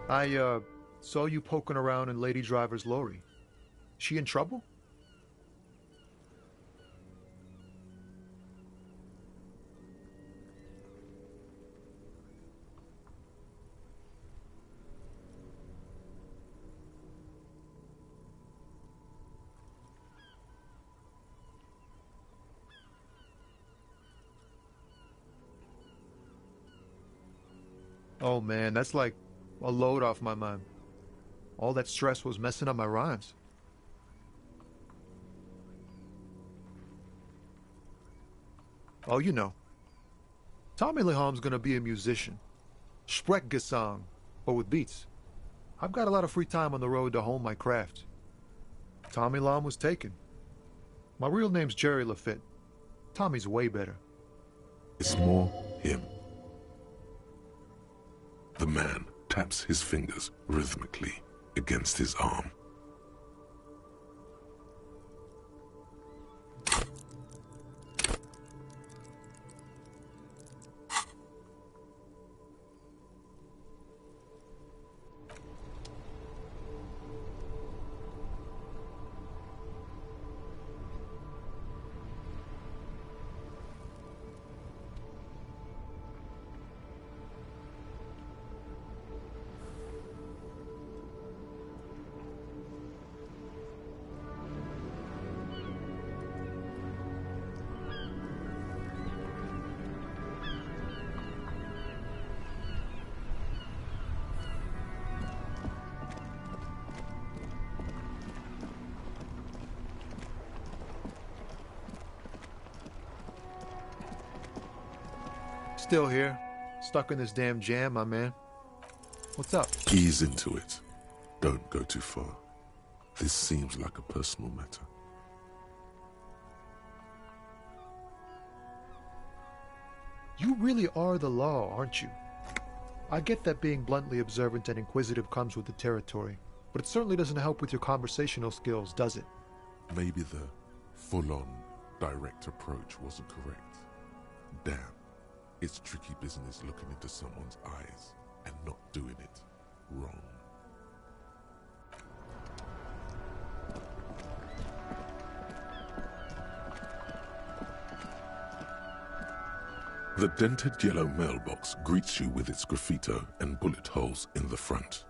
I saw you poking around in Lady Driver's lorry. She in trouble? Oh man, that's like a load off my mind. All that stress was messing up my rhymes. Oh, you know. Tommy Leham's gonna be a musician. Sprechgesang, but with beats. I've got a lot of free time on the road to hone my craft. Tommy Lam was taken. My real name's Jerry Lafitte. Tommy's way better. It's more him. The man taps his fingers rhythmically against his arm. Still here, stuck in this damn jam, my man. What's up? Ease into it. Don't go too far. This seems like a personal matter. You really are the law, aren't you? I get that being bluntly observant and inquisitive comes with the territory, but it certainly doesn't help with your conversational skills, does it? Maybe the full-on, direct approach wasn't correct. Damn. It's tricky business looking into someone's eyes and not doing it wrong. The dented yellow mailbox greets you with its graffito and bullet holes in the front.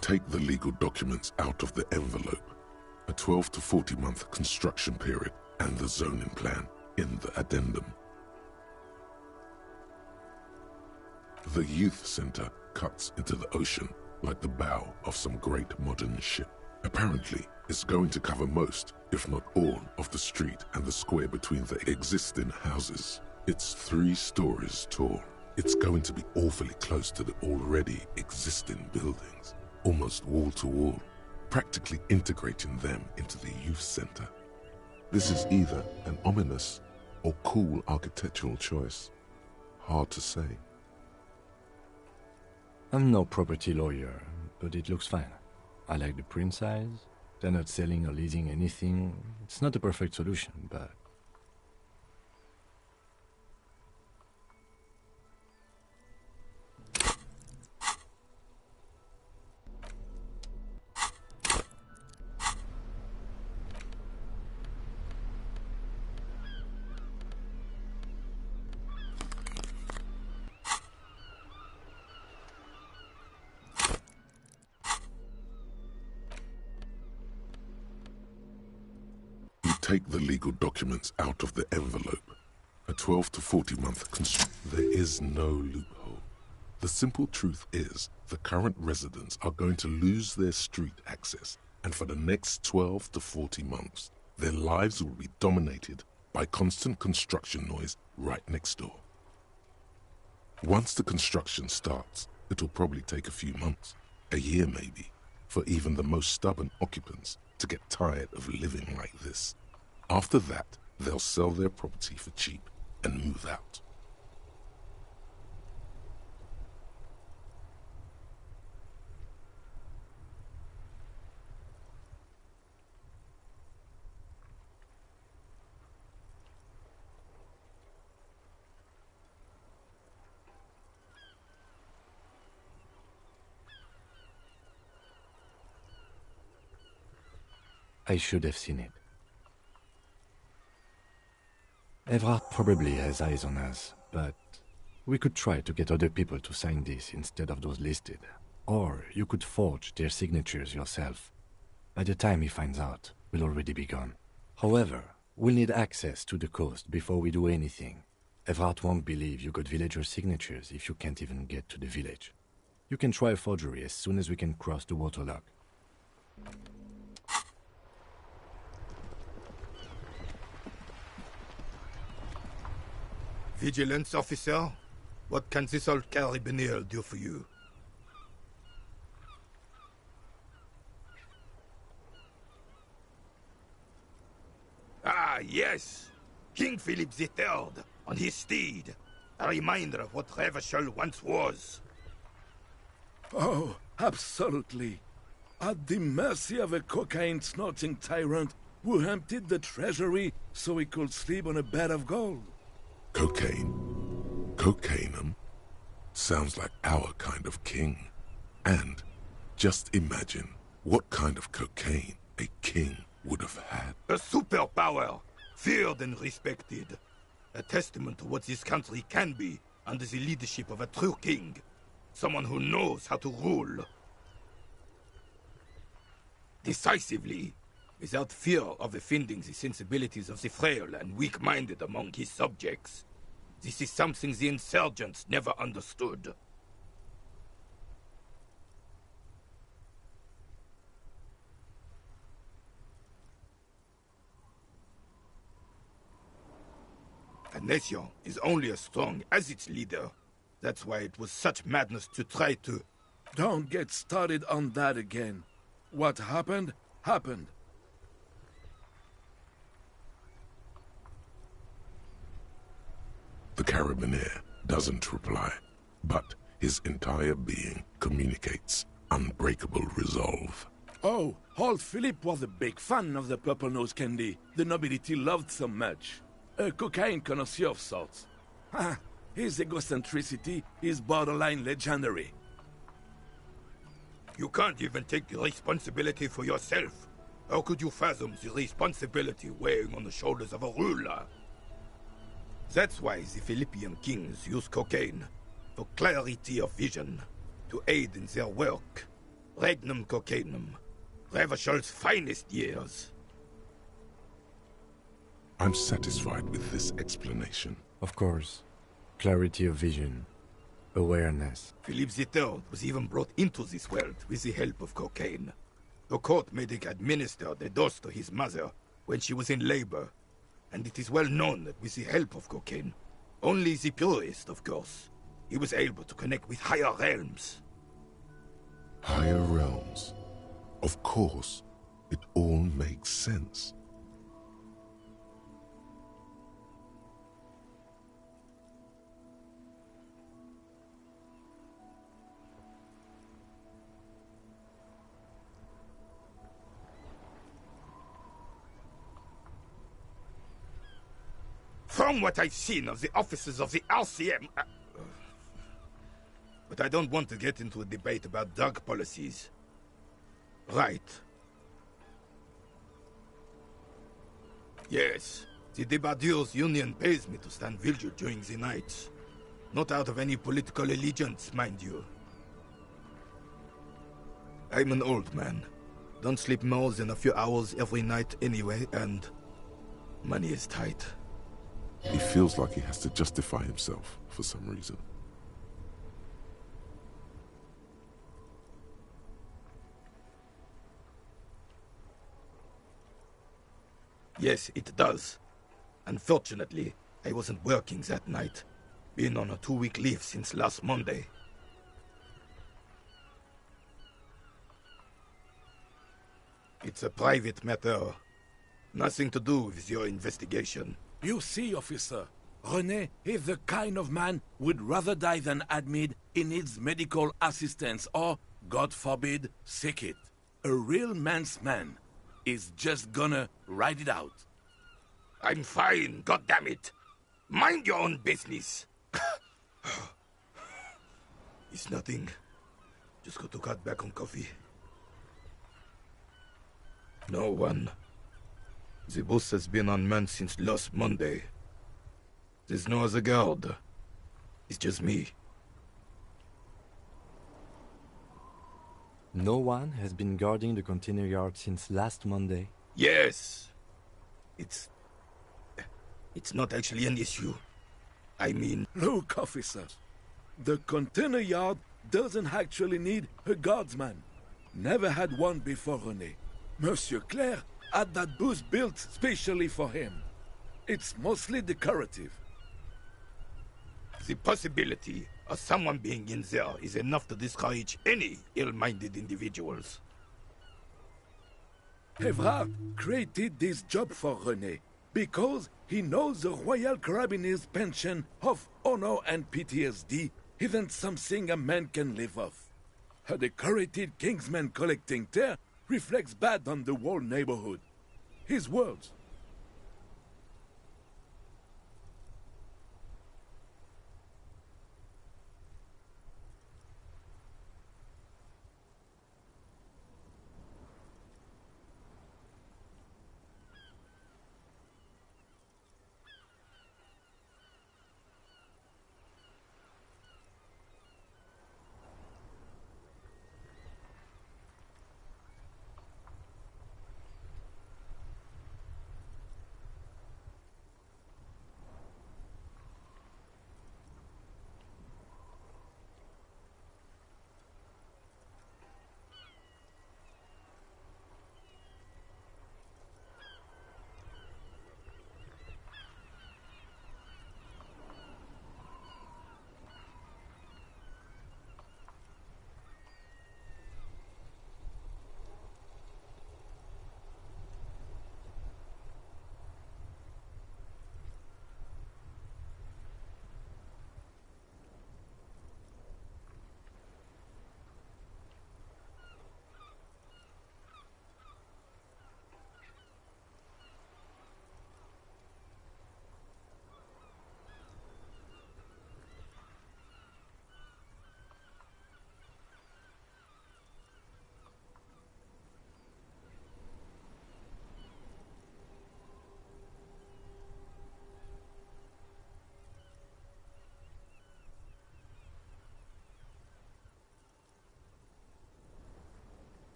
Take the legal documents out of the envelope, a 12 to 40 month construction period, and the zoning plan in the addendum. The youth center cuts into the ocean like the bow of some great modern ship. Apparently, it's going to cover most, if not all, of the street and the square between the existing houses. It's 3 stories tall. It's going to be awfully close to the already existing buildings. Almost wall to wall, practically integrating them into the youth center. This is either an ominous or cool architectural choice. Hard to say. I'm no property lawyer, but it looks fine. I like the print size. They're not selling or leasing anything. It's not a perfect solution, but... Take the legal documents out of the envelope. A 12 to 40 month construction. There is no loophole. The simple truth is, the current residents are going to lose their street access, and for the next 12 to 40 months, their lives will be dominated by constant construction noise right next door. Once the construction starts, it'll probably take a few months, a year maybe. for even the most stubborn occupants to get tired of living like this. After that, they'll sell their property for cheap and move out. I should have seen it. Evrard probably has eyes on us, but we could try to get other people to sign this instead of those listed. Or you could forge their signatures yourself. By the time he finds out, we'll already be gone. However, we'll need access to the coast before we do anything. Evrard won't believe you got villager signatures if you can't even get to the village. You can try a forgery as soon as we can cross the waterlock. Vigilance officer, what can this old carabinier do for you? Ah, yes! King Philip III, on his steed. A reminder of what Revachol once was. Oh, absolutely. At the mercy of a cocaine-snorting tyrant who emptied the treasury so he could sleep on a bed of gold. Cocaine? Cocainum? Sounds like our kind of king. And just imagine what kind of cocaine a king would have had. A superpower, feared and respected. A testament to what this country can be under the leadership of a true king. Someone who knows how to rule. Decisively, without fear of offending the sensibilities of the frail and weak-minded among his subjects. This is something the insurgents never understood. A nation is only as strong as its leader. That's why it was such madness to try to... Don't get started on that again. What happened, happened. The carabinier doesn't reply, but his entire being communicates unbreakable resolve. Oh, old Philip was a big fan of the purple nose candy the nobility loved so much. A cocaine connoisseur of sorts. Ha! His egocentricity is borderline legendary. You can't even take the responsibility for yourself. How could you fathom the responsibility weighing on the shoulders of a ruler? That's why the Philippian kings use cocaine, for clarity of vision, to aid in their work. Regnum cocainum, Revachol's finest years. I'm satisfied with this explanation. Of course. Clarity of vision. Awareness. Philip III was even brought into this world with the help of cocaine. The court made him administer the dose to his mother when she was in labor. And it is well known that with the help of cocaine, only the purest, of course, he was able to connect with higher realms. Higher realms. Of course, it all makes sense. From what I've seen of the officers of the RCM... But I don't want to get into a debate about drug policies. Right. Yes, the Debardeurs Union pays me to stand vigil during the nights. Not out of any political allegiance, mind you. I'm an old man. Don't sleep more than a few hours every night anyway, and... money is tight. He feels like he has to justify himself for some reason. Yes, it does. Unfortunately, I wasn't working that night. Been on a 2-week leave since last Monday. It's a private matter. Nothing to do with your investigation. You see, officer, René is the kind of man would rather die than admit he needs medical assistance or, God forbid, sick it. A real man's man is just gonna ride it out. I'm fine, goddammit. Mind your own business. It's nothing. Just got to cut back on coffee. No one. The bus has been unmanned since last Monday. There's no other guard. It's just me. No one has been guarding the container yard since last Monday. Yes. It's not actually an issue. I mean... Look, officer, the container yard doesn't actually need a guardsman. Never had one before René. Monsieur Claire had that booth built specially for him. It's mostly decorative. The possibility of someone being in there is enough to discourage any ill-minded individuals. Evrard created this job for René because he knows the Royal Carabiniers' pension of honor and PTSD isn't something a man can live off. A decorated Kingsman collecting tear reflects bad on the whole neighborhood. His words.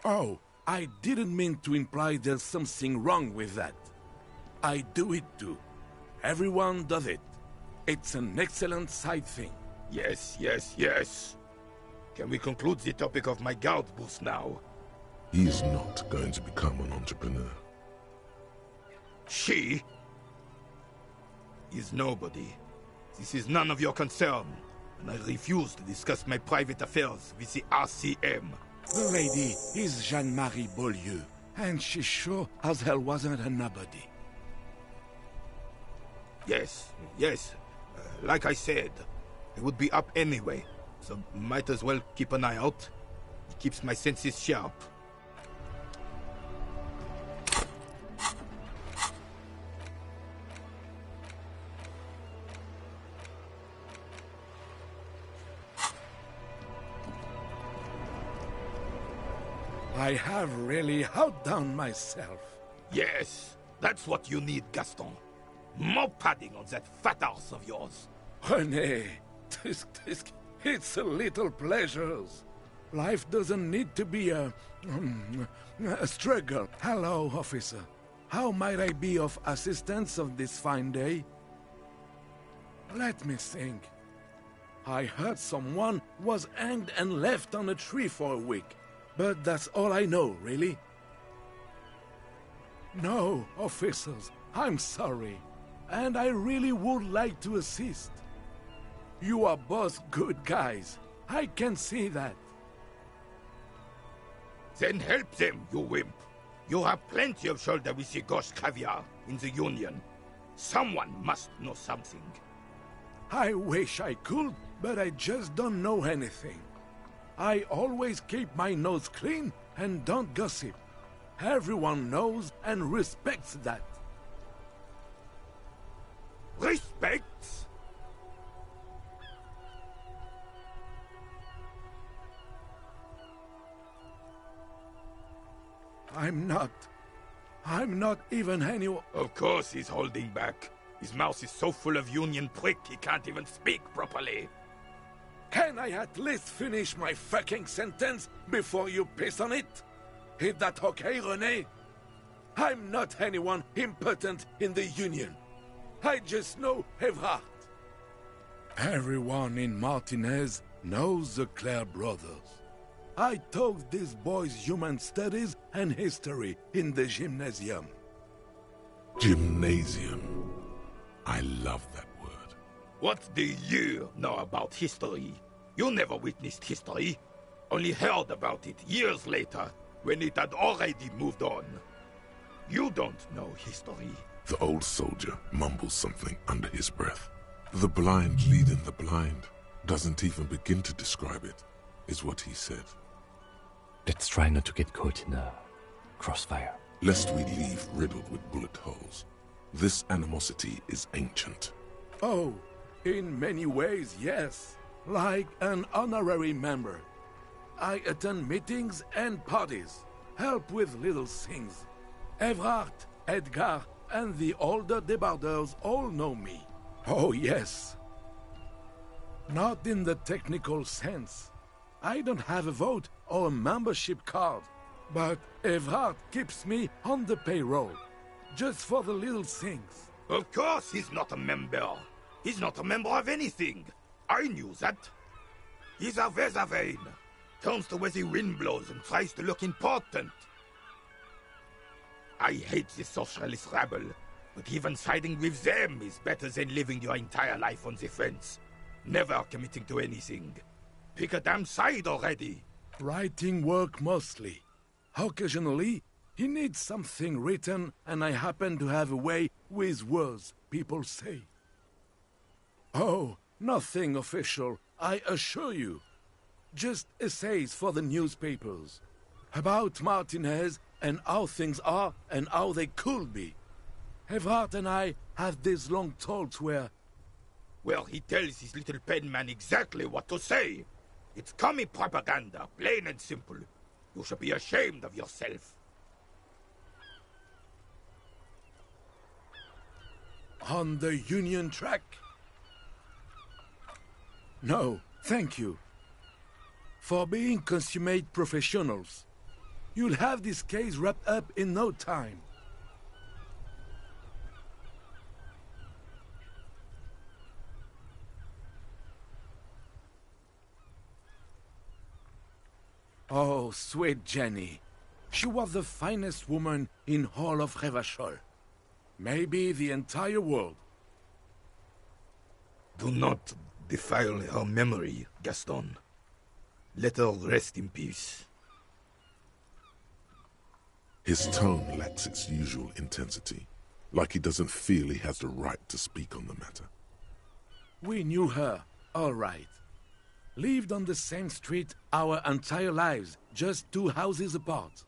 Oh, I didn't mean to imply there's something wrong with that. I do it too. Everyone does it. It's an excellent side thing. Yes, yes, yes. Can we conclude the topic of my guard booth now? He is not going to become an entrepreneur. She is nobody. This is none of your concern, and I refuse to discuss my private affairs with the RCM. The lady is Jeanne-Marie Beaulieu, and she sure as hell wasn't a nobody. Yes, yes. Like I said, I would be up anyway, so might as well keep an eye out. It keeps my senses sharp. I have really outdone myself. Yes, that's what you need, Gaston. More padding on that fat ass of yours. René, it's a little pleasures. Life doesn't need to be a struggle. Hello, officer. How might I be of assistance on this fine day? Let me think. I heard someone was hanged and left on a tree for a week. But that's all I know, really. No, officers, I'm sorry. And I really would like to assist. You are both good guys. I can see that. Then help them, you wimp. You have plenty of shoulder with the ghost caviar in the Union. Someone must know something. I wish I could, but I just don't know anything. I always keep my nose clean and don't gossip. Everyone knows and respects that. Respect? I'm not even anyone. Of course he's holding back. His mouth is so full of Union prick he can't even speak properly. Can I at least finish my fucking sentence before you piss on it? Is that okay, René? I'm not anyone important in the Union. I just know Evrard. Everyone in Martinez knows the Clare brothers. I taught these boys human studies and history in the gymnasium. Gymnasium. I love that word. What do you know about history? You never witnessed history. Only heard about it years later, when it had already moved on. You don't know history. The old soldier mumbles something under his breath. The blind leading the blind. Doesn't even begin to describe it, is what he said. Let's try not to get caught in a crossfire. Lest we leave riddled with bullet holes. This animosity is ancient. Oh, in many ways, yes. Like an honorary member. I attend meetings and parties, help with little things. Evrard, Edgar, and the older debarders all know me. Oh, yes. Not in the technical sense. I don't have a vote or a membership card, but Evrard keeps me on the payroll, just for the little things. Of course he's not a member. He's not a member of anything. I knew that. He's a Weservein. Turns to where the wind blows and tries to look important. I hate the socialist rabble, but even siding with them is better than living your entire life on the fence. Never committing to anything. Pick a damn side already. Writing work mostly. Occasionally, he needs something written, and I happen to have a way with words, people say. Oh, nothing official, I assure you. Just essays for the newspapers. About Martinez and how things are and how they could be. Evrard and I have these long talks where... Well, he tells his little pen man exactly what to say. It's commie propaganda, plain and simple. You should be ashamed of yourself. On the Union track? No, thank you. For being consummate professionals. You'll have this case wrapped up in no time. Oh, sweet Jenny. She was the finest woman in all of Revachol. Maybe the entire world. Do not defile her memory, Gaston. Let her rest in peace. His tone lacks its usual intensity, like he doesn't feel he has the right to speak on the matter. We knew her, all right. Lived on the same street our entire lives, just 2 houses apart.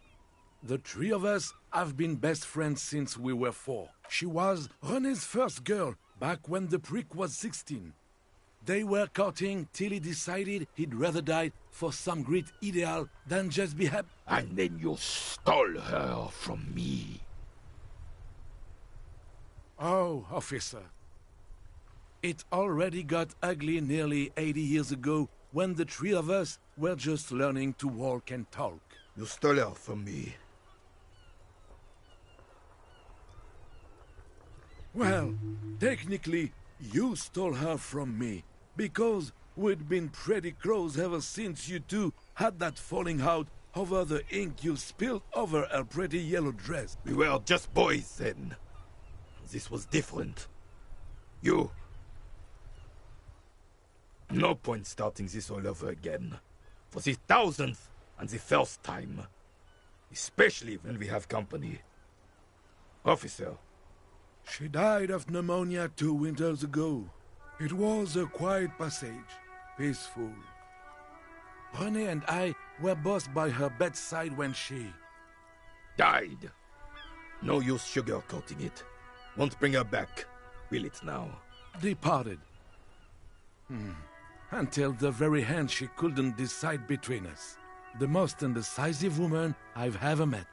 The 3 of us have been best friends since we were 4. She was René's first girl, back when the prick was 16. They were courting till he decided he'd rather die for some great ideal than just be happy. And then you stole her from me. Oh, officer. It already got ugly nearly 80 years ago when the 3 of us were just learning to walk and talk. You stole her from me. Well, technically, you stole her from me, because we'd been pretty close ever since you two had that falling out over the ink you spilled over her pretty yellow dress. We were just boys then. This was different. You... No point starting this all over again. For the thousandth and the first time. Especially when we have company. Officer. She died of pneumonia 2 winters ago. It was a quiet passage, peaceful. René and I were both by her bedside when she... died. No use sugarcoating it. Won't bring her back. Will it now? departed. Until the very end she couldn't decide between us. The most indecisive woman I've ever met.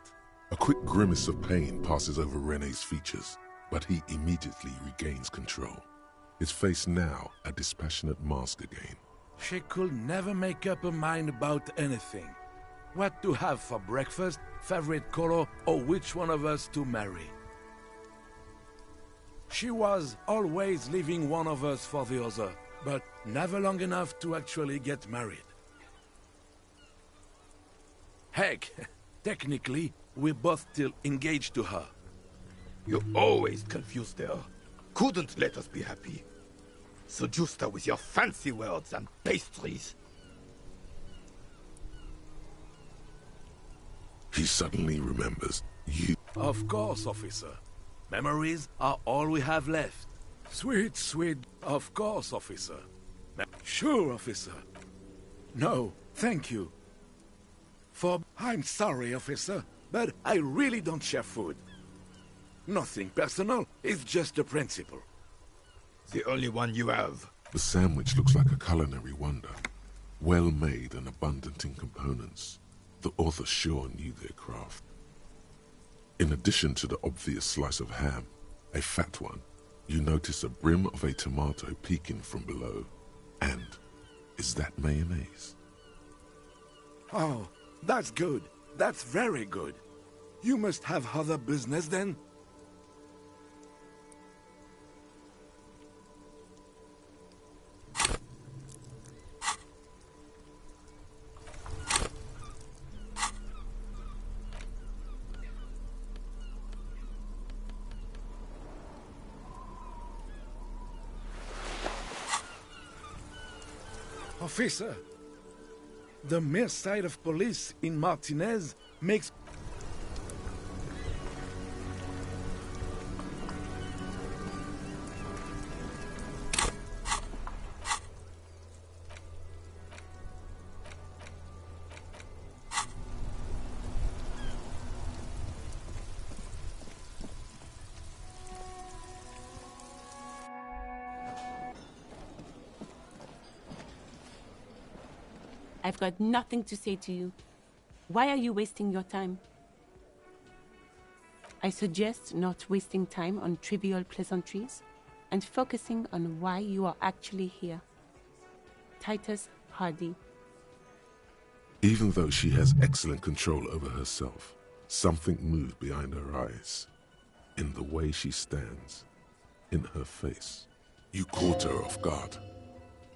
A quick grimace of pain passes over René's features, but he immediately regains control. His face now a dispassionate mask again. She could never make up her mind about anything. What to have for breakfast, favorite color, or which one of us to marry. She was always leaving one of us for the other, but never long enough to actually get married. Heck, technically, we're both still engaged to her. You always confused her. Couldn't let us be happy. Seduced her with your fancy words and pastries. He suddenly remembers you. Of course, officer. Memories are all we have left. Sweet, sweet. Of course, officer. Sure, officer. No, thank you. I'm sorry, officer, but I really don't share food. Nothing personal, it's just a principle. The only one you have. The sandwich looks like a culinary wonder. Well made and abundant in components. The author sure knew their craft. In addition to the obvious slice of ham, a fat one, you notice a brim of a tomato peeking from below. And is that mayonnaise? Oh, that's good. That's very good. You must have other business then? Officer, the mere sight of police in Martinez makes... I've got nothing to say to you. Why are you wasting your time? I suggest not wasting time on trivial pleasantries and focusing on why you are actually here. Titus Hardy. Even though she has excellent control over herself, something moved behind her eyes. In the way she stands. In her face. You caught her off guard.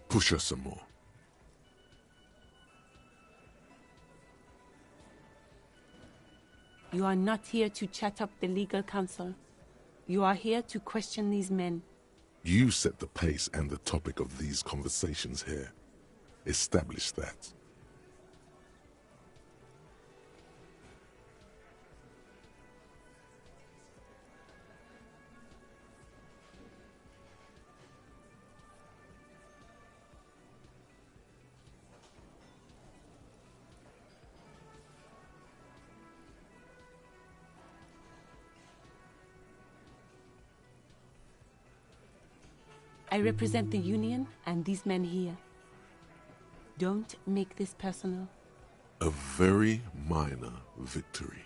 Push her some more. You are not here to chat up the legal counsel. You are here to question these men. You set the pace and the topic of these conversations here. Establish that. I represent the Union and these men here. Don't make this personal. A very minor victory.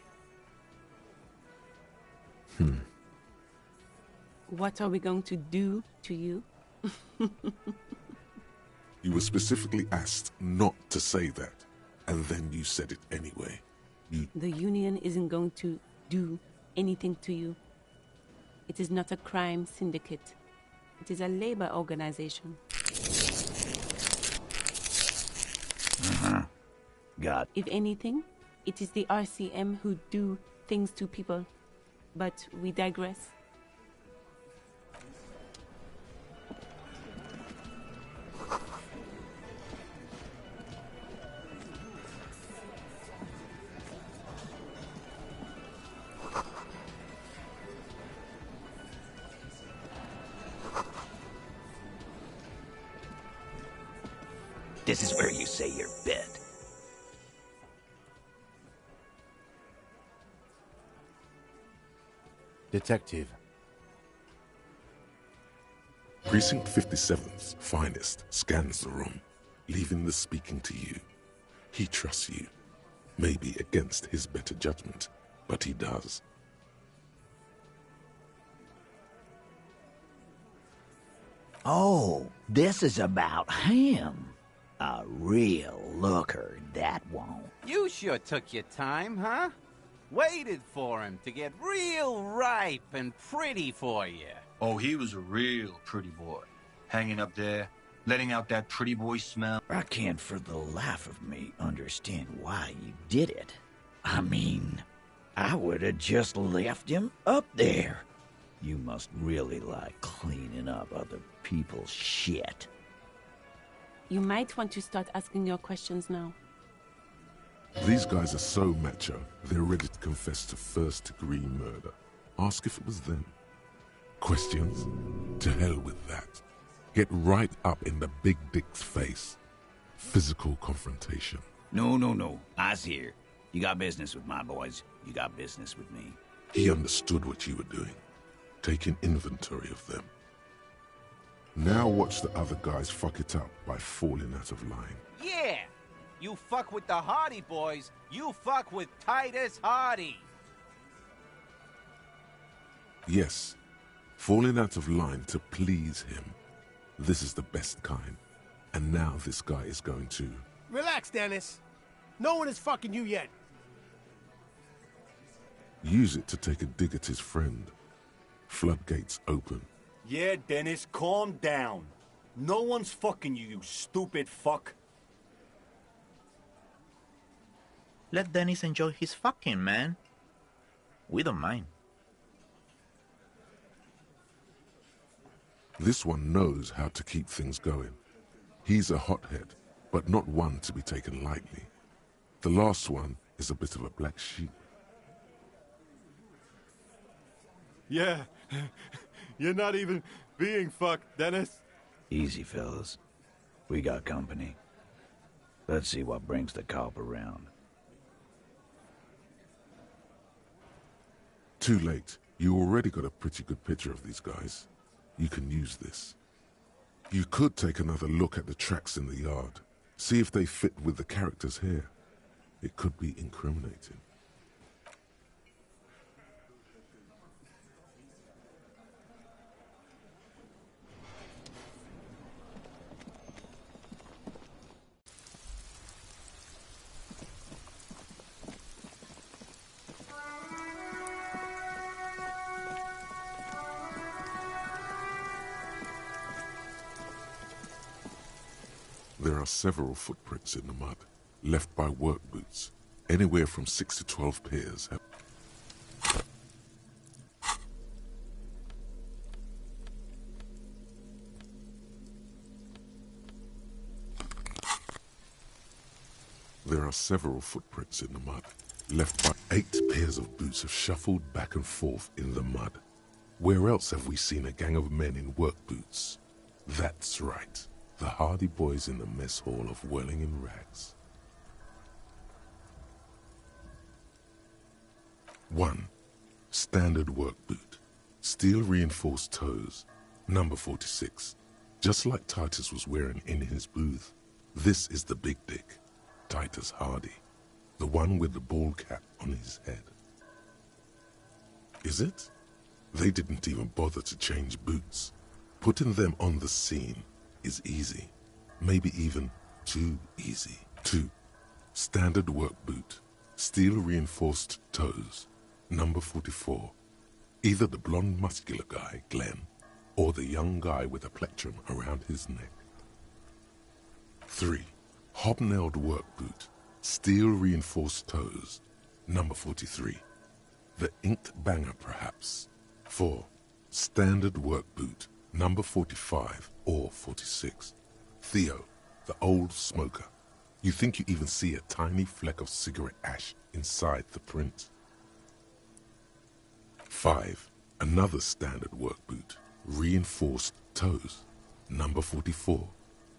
What are we going to do to you? You were specifically asked not to say that, and then you said it anyway. The Union isn't going to do anything to you. It is not a crime syndicate. It is a labor organization. God. If anything, it is the RCM who do things to people. But we digress. This is where you say your bit. Detective. Precinct 57's finest scans the room, leaving the speaking to you. He trusts you. Maybe against his better judgment, but he does. Oh, this is about him. A real looker, that won't. You sure took your time, huh? Waited for him to get real ripe and pretty for you. Oh, he was a real pretty boy. Hanging up there, letting out that pretty boy smell. I can't for the life of me understand why you did it. I mean, I would have just left him up there. You must really like cleaning up other people's shit. You might want to start asking your questions now. These guys are so macho, they're ready to confess to first-degree murder. Ask if it was them. Questions? To hell with that. Get right up in the big dick's face. Physical confrontation. No. I's here. You got business with my boys. You got business with me. He understood what you were doing, taking inventory of them. Now watch the other guys fuck it up by falling out of line. Yeah! You fuck with the Hardy Boys, you fuck with Titus Hardy. Yes, falling out of line to please him. This is the best kind. And now this guy is going to... Relax, Dennis. No one is fucking you yet. use it to take a dig at his friend. Floodgates open. Yeah, Dennis, calm down. No one's fucking you, you stupid fuck. Let Dennis enjoy his fucking, man. We don't mind. This one knows how to keep things going. He's a hothead, but not one to be taken lightly. The last one is a bit of a black sheep. Yeah, you're not even being fucked, Dennis. Easy, fellas. We got company. Let's see what brings the cop around. Too late. You already got a pretty good picture of these guys. You can use this. You could take another look at the tracks in the yard. See if they fit with the characters here. It could be incriminating. There are several footprints in the mud, left by work boots. Anywhere from 6 to 12 pairs have... There are several footprints in the mud, left by 8 pairs of boots have shuffled back and forth in the mud. Where else have we seen a gang of men in work boots? That's right. The Hardy Boys in the mess hall of Whirling in Rags. 1. Standard work boot. Steel reinforced toes. Number 46. Just like Titus was wearing in his booth. This is the big dick. Titus Hardy. The one with the ball cap on his head. Is it? They didn't even bother to change boots. Putting them on the scene is easy, maybe even too easy. 2. Standard work boot, steel reinforced toes, number 44. Either the blonde muscular guy, Glenn, or the young guy with a plectrum around his neck. 3. Hobnailed work boot, steel reinforced toes, number 43. The inked banger perhaps. 4. Standard work boot, number 45 or 46. Theo, the old smoker. You think you even see a tiny fleck of cigarette ash inside the print. 5. Another standard work boot. Reinforced toes. Number 44.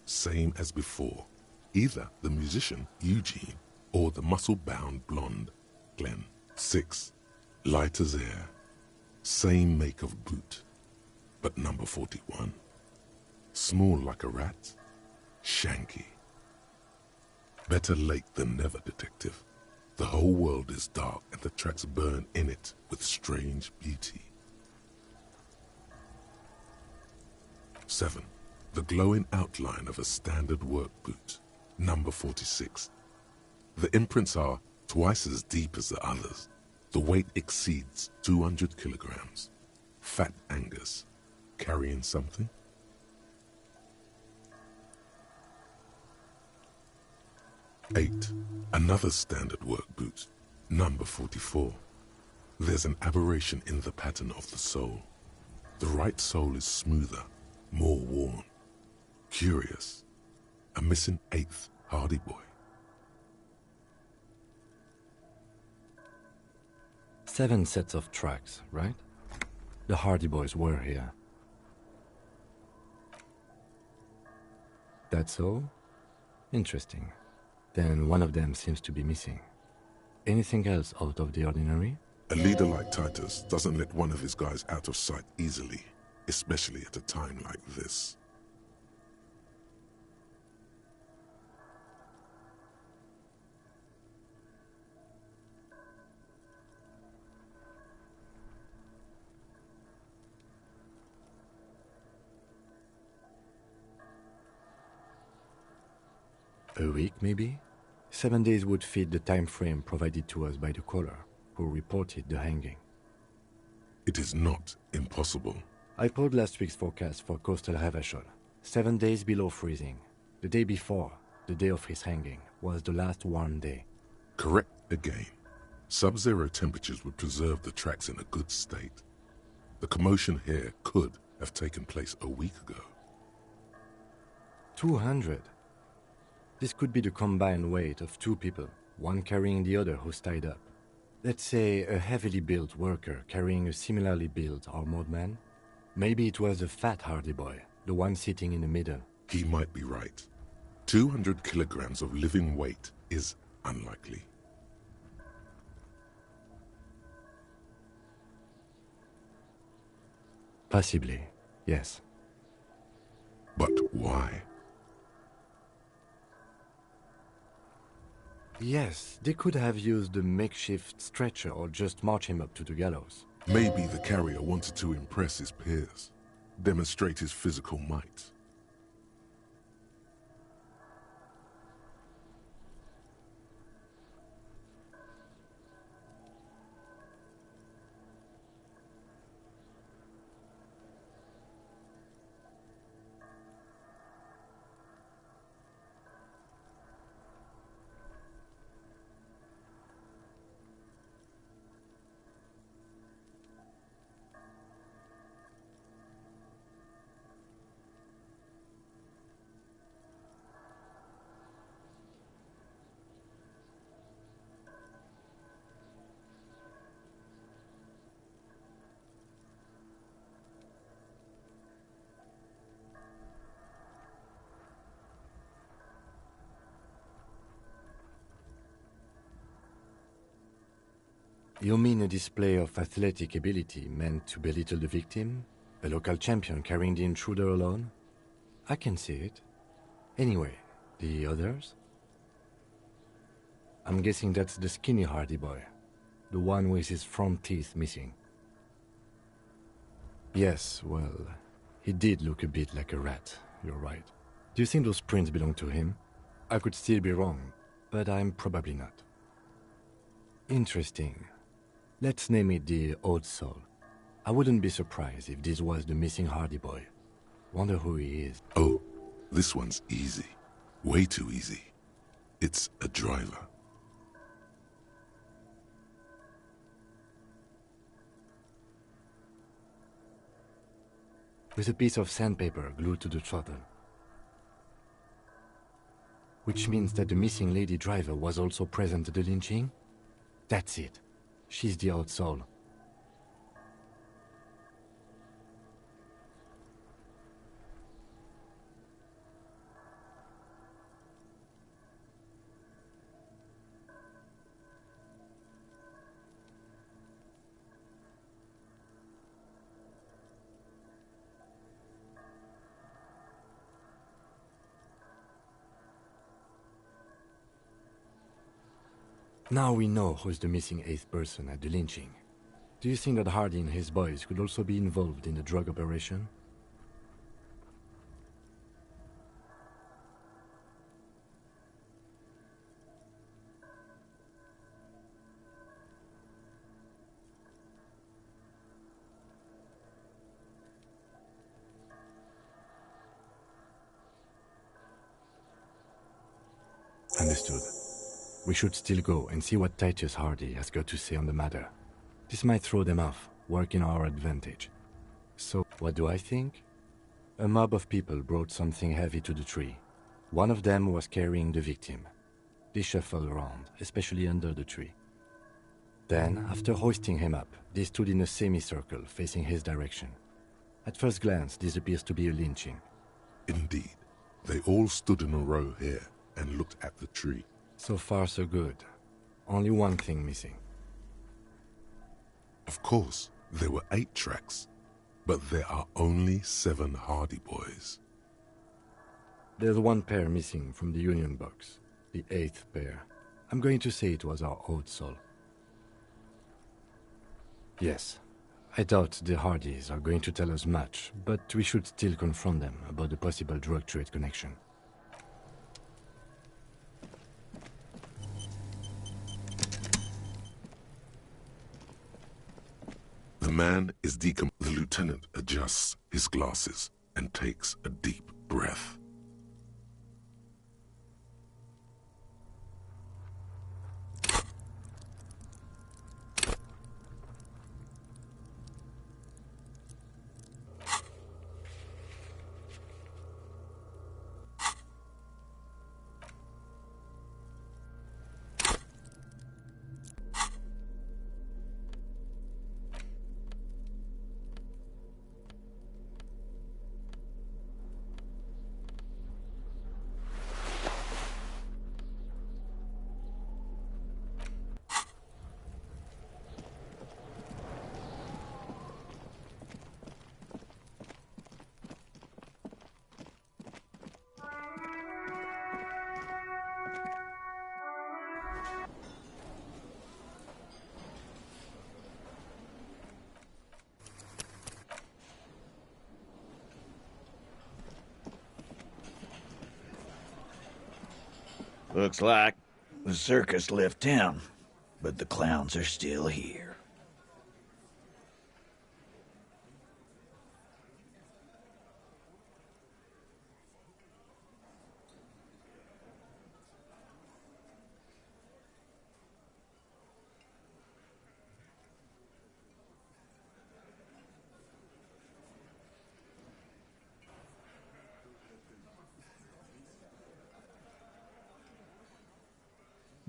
Same as before. either the musician, Eugene, or the muscle-bound blonde, Glenn. 6. Light as air. Same make of boot, but number 41. Small like a rat, shanky. Better late than never, detective. The whole world is dark and the tracks burn in it with strange beauty. 7. The glowing outline of a standard work boot, number 46. The imprints are twice as deep as the others. The weight exceeds 200 kilograms. Fat Angus, carrying something? 8. Another standard work boot, number 44. There's an aberration in the pattern of the sole. The right sole is smoother, more worn. Curious. A missing 8th Hardy Boy. 7 sets of tracks, right? The Hardy Boys were here. That's all? Interesting. Then one of them seems to be missing. Anything else out of the ordinary? A leader like Titus doesn't let one of his guys out of sight easily, especially at a time like this. A week, maybe? 7 days would fit the time frame provided to us by the caller, who reported the hanging. It is not impossible. I pulled last week's forecast for coastal Havashol. 7 days below freezing. The day before, the day of his hanging, was the last warm day. Correct again. Sub-zero temperatures would preserve the tracks in a good state. The commotion here could have taken place a week ago. 200. This could be the combined weight of 2 people, one carrying the other who's tied up. Let's say a heavily built worker carrying a similarly built armored man. Maybe it was the fat Hardy Boy, the one sitting in the middle. He might be right. 200 kilograms of living weight is unlikely. Possibly, yes. But why? Yes, they could have used a makeshift stretcher or just march him up to the gallows. Maybe the carrier wanted to impress his peers, demonstrate his physical might. You mean a display of athletic ability meant to belittle the victim? A local champion carrying the intruder alone? I can see it. Anyway, the others? I'm guessing that's the skinny Hardy Boy. The one with his front teeth missing. Yes, well, he did look a bit like a rat, you're right. Do you think those prints belong to him? I could still be wrong, but I'm probably not. Interesting. Let's name it the Old Soul. I wouldn't be surprised if this was the missing Hardy Boy. Wonder who he is. Oh, this one's easy. Way too easy. It's a driver. With a piece of sandpaper glued to the throttle. Which means that the missing lady driver was also present at the lynching? That's it. She's the Old Soul. Now we know who's the missing eighth person at the lynching. Do you think that Hardy and his boys could also be involved in the drug operation? Understood. We should still go and see what Titus Hardy has got to say on the matter. This might throw them off, work in our advantage. So, what do I think? A mob of people brought something heavy to the tree. One of them was carrying the victim. They shuffled around, especially under the tree. Then, after hoisting him up, they stood in a semicircle facing his direction. At first glance, this appears to be a lynching. Indeed. They all stood in a row here and looked at the tree. So far, so good. Only one thing missing. Of course, there were 8 tracks, but there are only 7 Hardy boys. There's one pair missing from the Union box. The 8th pair. I'm going to say it was our old soul. Yes, I doubt the Hardys are going to tell us much, but we should still confront them about the possible drug trade connection. The man is The lieutenant adjusts his glasses and takes a deep breath. Looks like the circus left town, but the clowns are still here.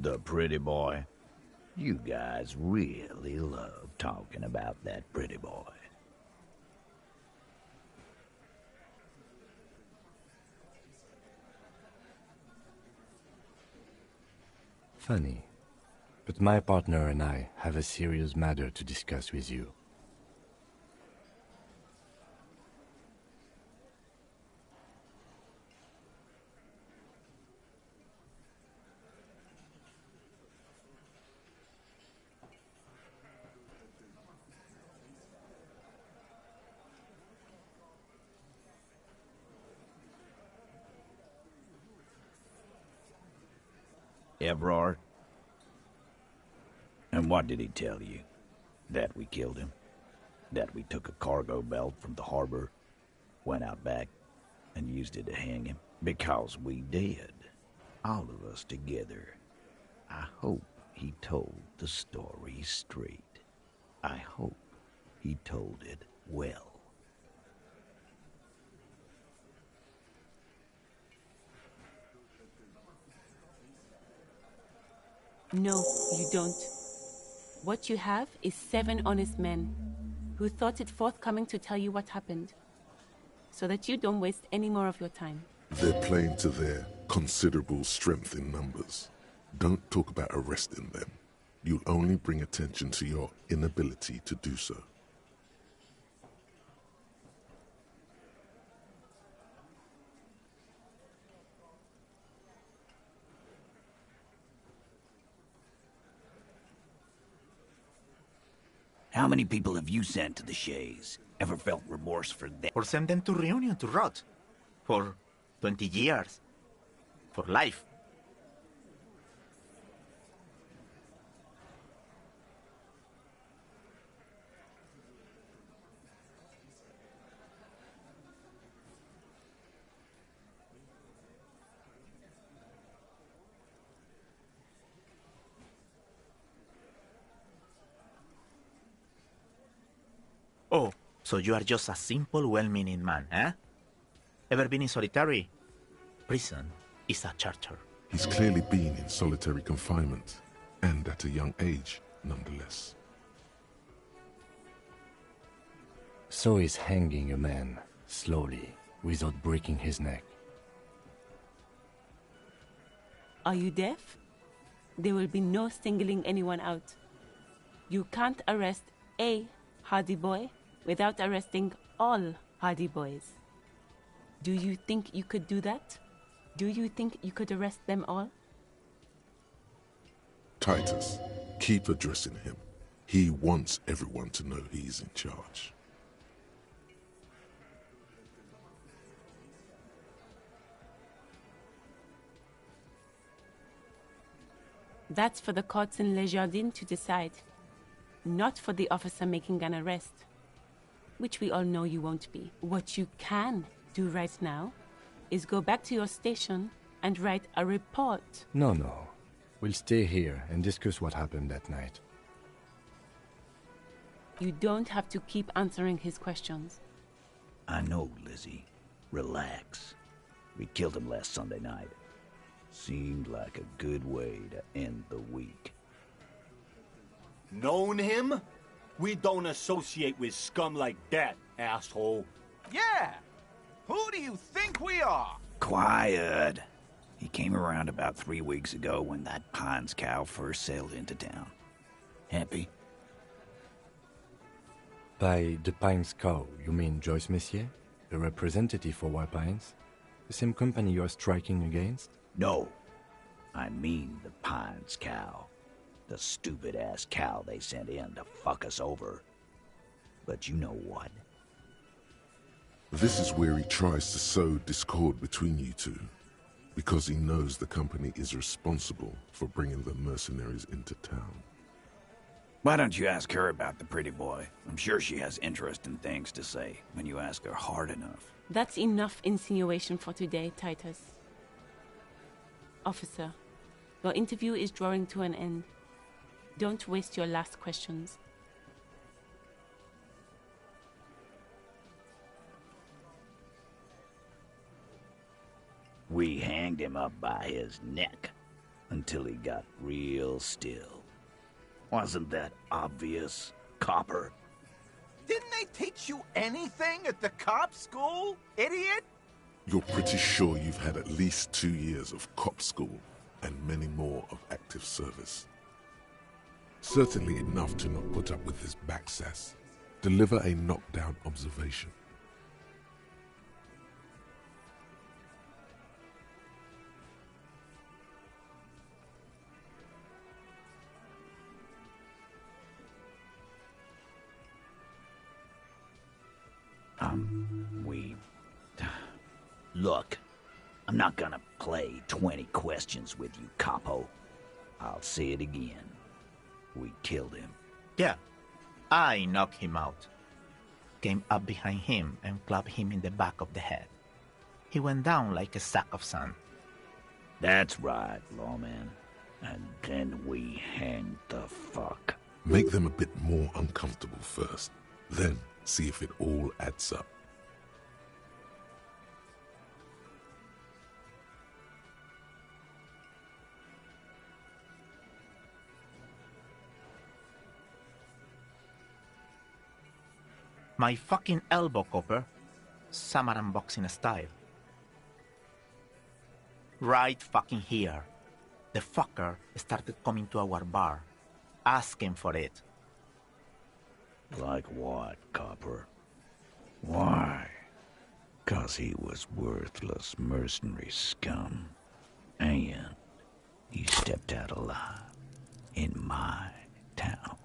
The pretty boy. You guys really love talking about that pretty boy. Funny, but my partner and I have a serious matter to discuss with you. Evrard? And what did he tell you? That we killed him? That we took a cargo belt from the harbor, went out back, and used it to hang him? Because we did. All of us together. I hope he told the story straight. I hope he told it well. No, you don't. What you have is 7 honest men who thought it forthcoming to tell you what happened, so that you don't waste any more of your time. They're playing to their considerable strength in numbers. Don't talk about arresting them. You'll only bring attention to your inability to do so. How many people have you sent to the Shays? Ever felt remorse for them? Or send them to Reunion to rot. For 20 years. For life. Oh, so you are just a simple, well-meaning man, eh? Ever been in solitary? Prison is a charter. He's clearly been in solitary confinement, and at a young age, nonetheless. So he's hanging a man, slowly, without breaking his neck. Are you deaf? There will be no singling anyone out. You can't arrest a Hardy Boy without arresting all Hardy Boys. Do you think you could do that? Do you think you could arrest them all? Titus, keep addressing him. He wants everyone to know he's in charge. That's for the courts in Les Jardins to decide, not for the officer making an arrest, which we all know you won't be. What you can do right now is go back to your station and write a report. No. We'll stay here and discuss what happened that night. You don't have to keep answering his questions. I know, Lizzie. Relax. We killed him last Sunday night. Seemed like a good way to end the week. Known him? We don't associate with scum like that, asshole. Yeah! Who do you think we are? Quiet. He came around about 3 weeks ago when that Pines cow first sailed into town. Happy? By the Pines cow, you mean Joyce Messier? A representative for White Pines? The same company you're striking against? No. I mean the Pines cow. The stupid-ass cow they sent in to fuck us over. But you know what? This is where he tries to sow discord between you two, because he knows the company is responsible for bringing the mercenaries into town. Why don't you ask her about the pretty boy? I'm sure she has interesting things to say when you ask her hard enough. That's enough insinuation for today, Titus. Officer, your interview is drawing to an end. Don't waste your last questions. We hanged him up by his neck until he got real still. Wasn't that obvious, Copper? Didn't they teach you anything at the cop school, idiot? You're pretty sure you've had at least 2 years of cop school and many more of active service. Certainly enough to not put up with his backsass. Deliver a knockdown observation. Look, I'm not gonna play 20 questions with you, Capo. I'll say it again. We killed him. Yeah, I knocked him out. Came up behind him and clapped him in the back of the head. He went down like a sack of sand. That's right, lawman. And then we hanged the fuck. Make them a bit more uncomfortable first, then see if it all adds up. My fucking elbow, Copper. Samaran boxing style. Right fucking here. The fucker started coming to our bar, asking for it. Like what, Copper? Why? 'Cause he was worthless mercenary scum. And he stepped out alive in my town.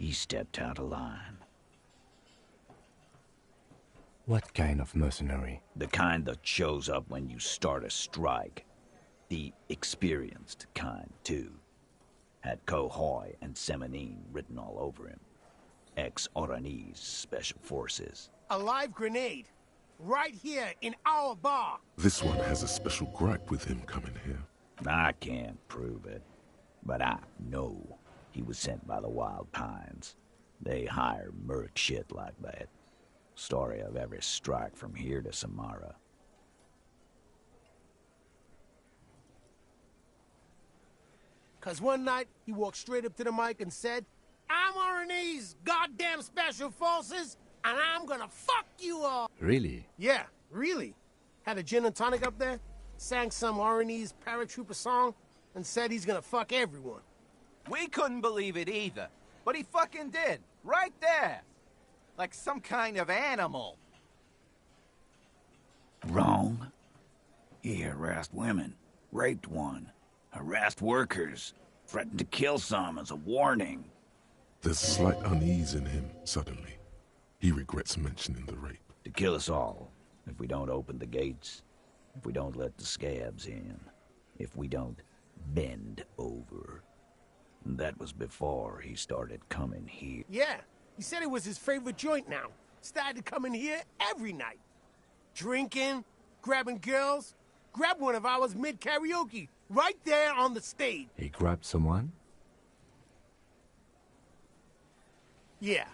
He stepped out of line. What kind of mercenary? The kind that shows up when you start a strike. The experienced kind, too. Had Kohoy and Semenine written all over him. Ex-Oranese Special Forces. A live grenade. Right here in our bar. This one has a special gripe with him coming here. I can't prove it, but I know he was sent by the Wild Pines. They hire merc shit like that. Story of every strike from here to Samara. Cause one night, he walked straight up to the mic and said, I'm Oranese goddamn Special Forces, and I'm gonna fuck you all. Really? Yeah, really. Had a gin and tonic up there, sang some Oranese paratrooper song, and said he's gonna fuck everyone. We couldn't believe it either, but he fucking did. Right there. Like some kind of animal. Wrong. He harassed women, raped one, harassed workers, threatened to kill some as a warning. There's slight unease in him, suddenly. He regrets mentioning the rape. To kill us all, if we don't open the gates, if we don't let the scabs in, if we don't bend over. That was before he started coming here. Yeah, he said it was his favorite joint now. Started coming here every night. Drinking, grabbing girls. Grabbed one of ours mid-karaoke, right there on the stage. He grabbed someone? Yeah.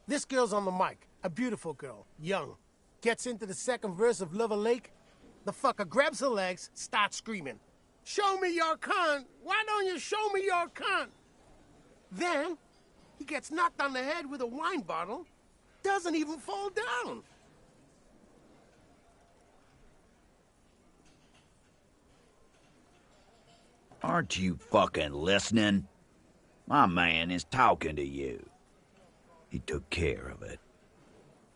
This girl's on the mic. A beautiful girl. Young. Gets into the second verse of Lover Lake. The fucker grabs her legs, starts screaming. Show me your cunt! Why don't you show me your cunt? Then, he gets knocked on the head with a wine bottle. Doesn't even fall down. Aren't you fucking listening? My man is talking to you. He took care of it.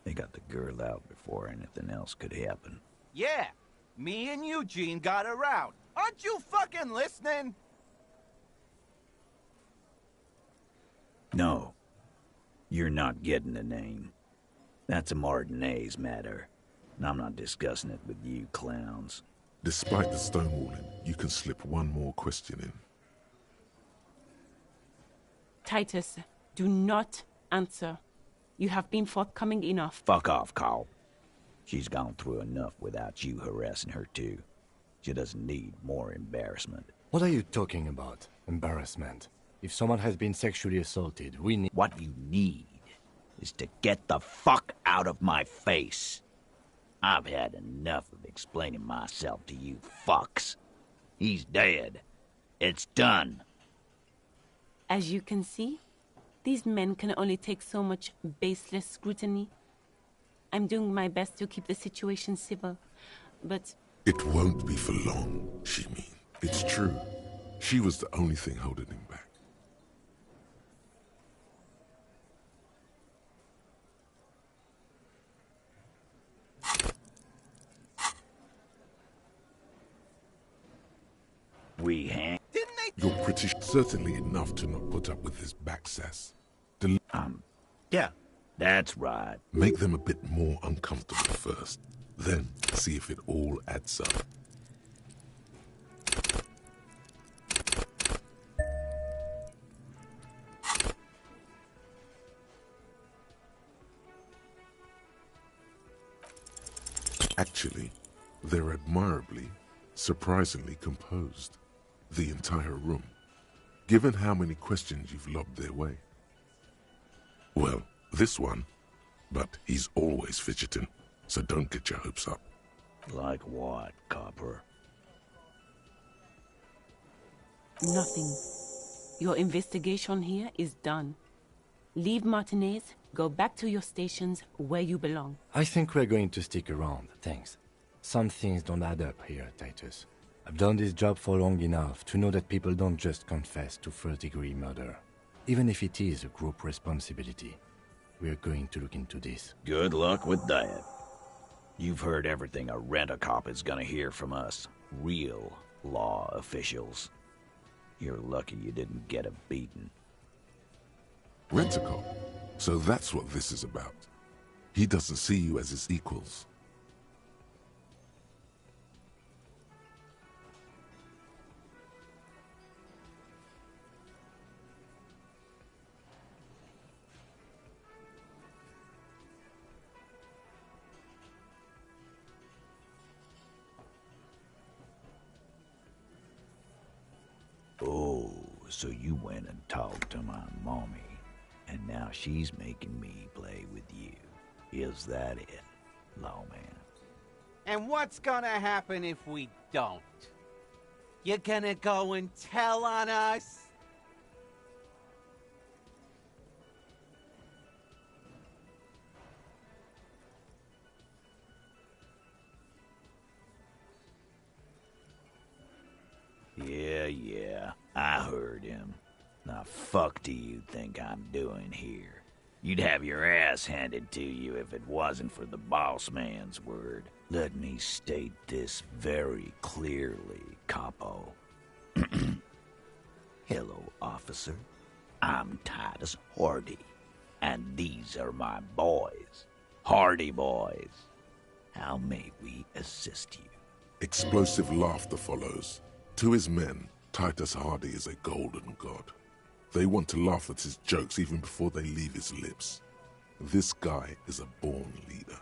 They got the girl out before anything else could happen. Yeah, me and Eugene got her out. Aren't you fucking listening? No. You're not getting the name. That's a Martinez matter. And I'm not discussing it with you clowns. Despite the stonewalling, you can slip one more question in. Titus, do not answer. You have been forthcoming enough. Fuck off, Carl. She's gone through enough without you harassing her too. She doesn't need more embarrassment. What are you talking about? Embarrassment? If someone has been sexually assaulted, we need... What you need is to get the fuck out of my face. I've had enough of explaining myself to you fucks. He's dead. It's done. As you can see, these men can only take so much baseless scrutiny. I'm doing my best to keep the situation civil, but... It won't be for long, she mean. It's true. She was the only thing holding him back. We hang. Didn't they? You're pretty certainly enough to not put up with his backsass. Yeah, that's right. Make them a bit more uncomfortable first, then see if it all adds up. Actually, they're admirably, surprisingly composed. The entire room. Given how many questions you've lobbed their way. Well, this one. But he's always fidgeting, so don't get your hopes up. Like what, Copper? Nothing. Your investigation here is done. Leave Martinez, go back to your stations where you belong. I think we're going to stick around, thanks. Some things don't add up here, Titus. I've done this job for long enough to know that people don't just confess to first-degree murder. Even if it is a group responsibility. We're going to look into this. Good luck with that. You've heard everything a rent-a-cop is gonna hear from us. Real law officials. You're lucky you didn't get a beating. Rent-a-cop. So that's what this is about. He doesn't see you as his equals. Oh, so you went and talked to my mommy, and now she's making me play with you. Is that it, lawman? And what's gonna happen if we don't? You gonna go and tell on us? Yeah, I heard him. Now fuck do you think I'm doing here? You'd have your ass handed to you if it wasn't for the boss man's word. Let me state this very clearly, capo. Hello, officer. I'm Titus Hardy, and these are my boys. Hardy boys. How may we assist you? Explosive laughter follows. To his men, Titus Hardy is a golden god. They want to laugh at his jokes even before they leave his lips. This guy is a born leader.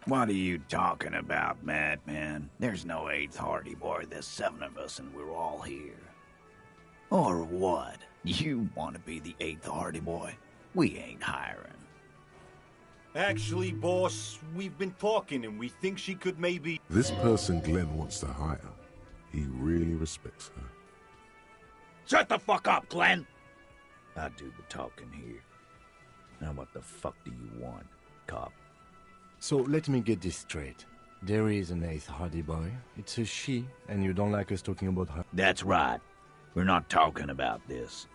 What are you talking about, madman? There's no 8th Hardy boy. There's 7 of us and we're all here. Or what? You want to be the 8th Hardy boy? We ain't hiring. Actually, boss, we've been talking and we think she could maybe... This person Glenn wants to hire, he really respects her. Shut the fuck up, Glenn! I do the talking here. Now what the fuck do you want, cop? So let me get this straight. There is an 8th Hardy boy. It's a she, and you don't like us talking about her? That's right. We're not talking about this.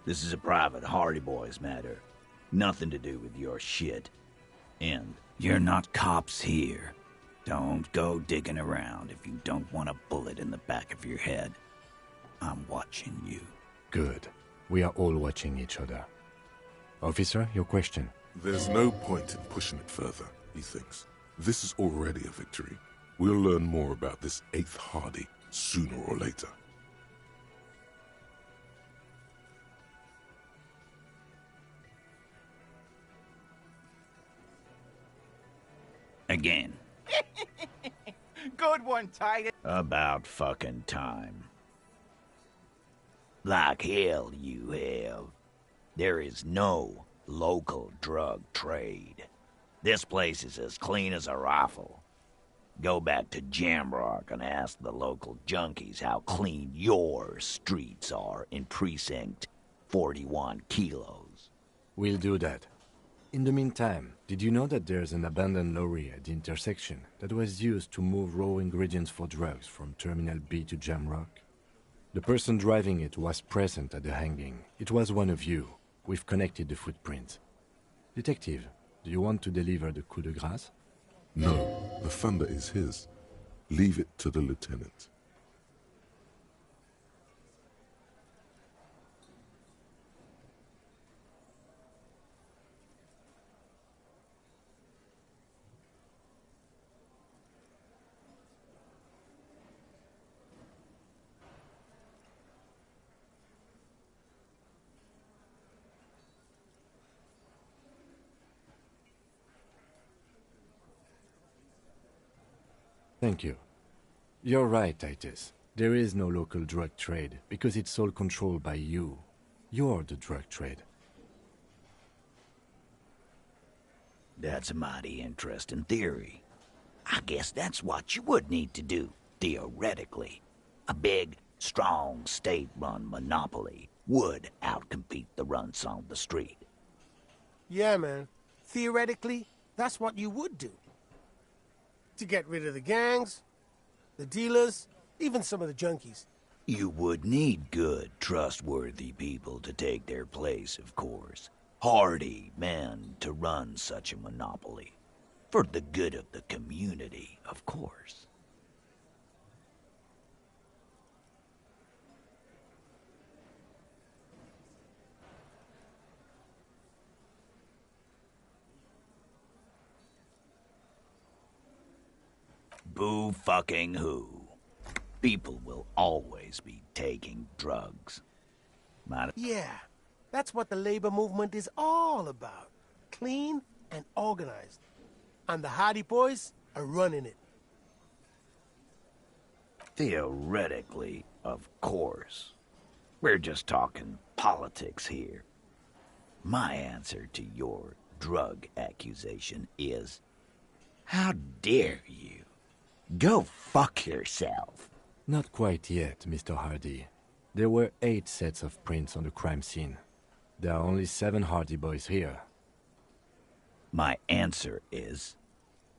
This is a private Hardy Boys matter. Nothing to do with your shit. And you're not cops here. Don't go digging around if you don't want a bullet in the back of your head. I'm watching you. Good. We are all watching each other. Officer, your question. There's no point in pushing it further, he thinks. This is already a victory. We'll learn more about this 8th Hardy sooner or later. Again. Good one, Titus. About fucking time. Like hell you have. There is no local drug trade. This place is as clean as a rifle. Go back to Jamrock and ask the local junkies how clean your streets are in Precinct 41 Kilos. We'll do that. In the meantime, did you know that there's an abandoned lorry at the intersection that was used to move raw ingredients for drugs from Terminal B to Jamrock? The person driving it was present at the hanging. It was one of you. We've connected the footprints. Detective, do you want to deliver the coup de grâce? No, the thunder is his. Leave it to the lieutenant. Thank you. You're right, Titus. There is no local drug trade, because it's all controlled by you. You're the drug trade. That's a mighty interesting theory. I guess that's what you would need to do, theoretically. A big, strong, state-run monopoly would outcompete the runts on the street. Yeah, man. Theoretically, that's what you would do. To get rid of the gangs, the dealers, even some of the junkies. You would need good, trustworthy people to take their place, of course. Hardy men to run such a monopoly. For the good of the community, of course. Boo fucking who. People will always be taking drugs. Yeah, that's what the labor movement is all about. Clean and organized. And the Hardy Boys are running it. Theoretically, of course. We're just talking politics here. My answer to your drug accusation is, how dare you? Go fuck yourself. Not quite yet, Mr. Hardy. There were 8 sets of prints on the crime scene. There are only 7 Hardy Boys here. My answer is,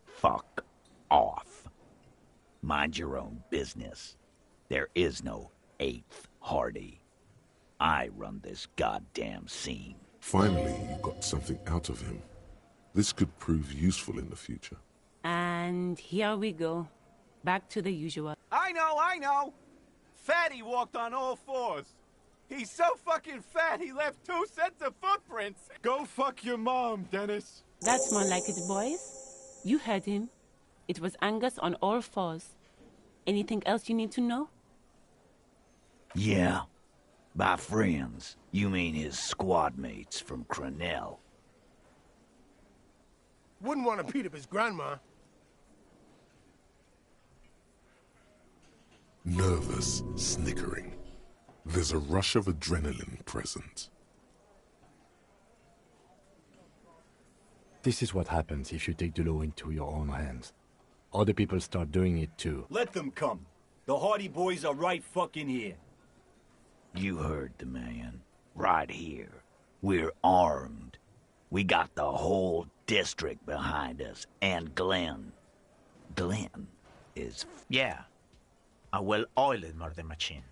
fuck off. Mind your own business. There is no 8th Hardy. I run this goddamn scene. Finally, you got something out of him. This could prove useful in the future. And here we go. Back to the usual. I know! Fatty walked on all 4s. He's so fucking fat he left 2 sets of footprints. Go fuck your mom, Dennis. That's more like it, boys. You heard him. It was Angus on all 4s. Anything else you need to know? Yeah. By friends, you mean his squad mates from Crenell. Wouldn't want to beat up his grandma. Nervous, snickering. There's a rush of adrenaline present. This is what happens if you take the law into your own hands. Other people start doing it too. Let them come. The Hardy Boys are right fucking here. You heard the man. Right here. We're armed. We got the whole district behind us. And Glenn. Glenn is... Yeah. A well-oiled murder machine.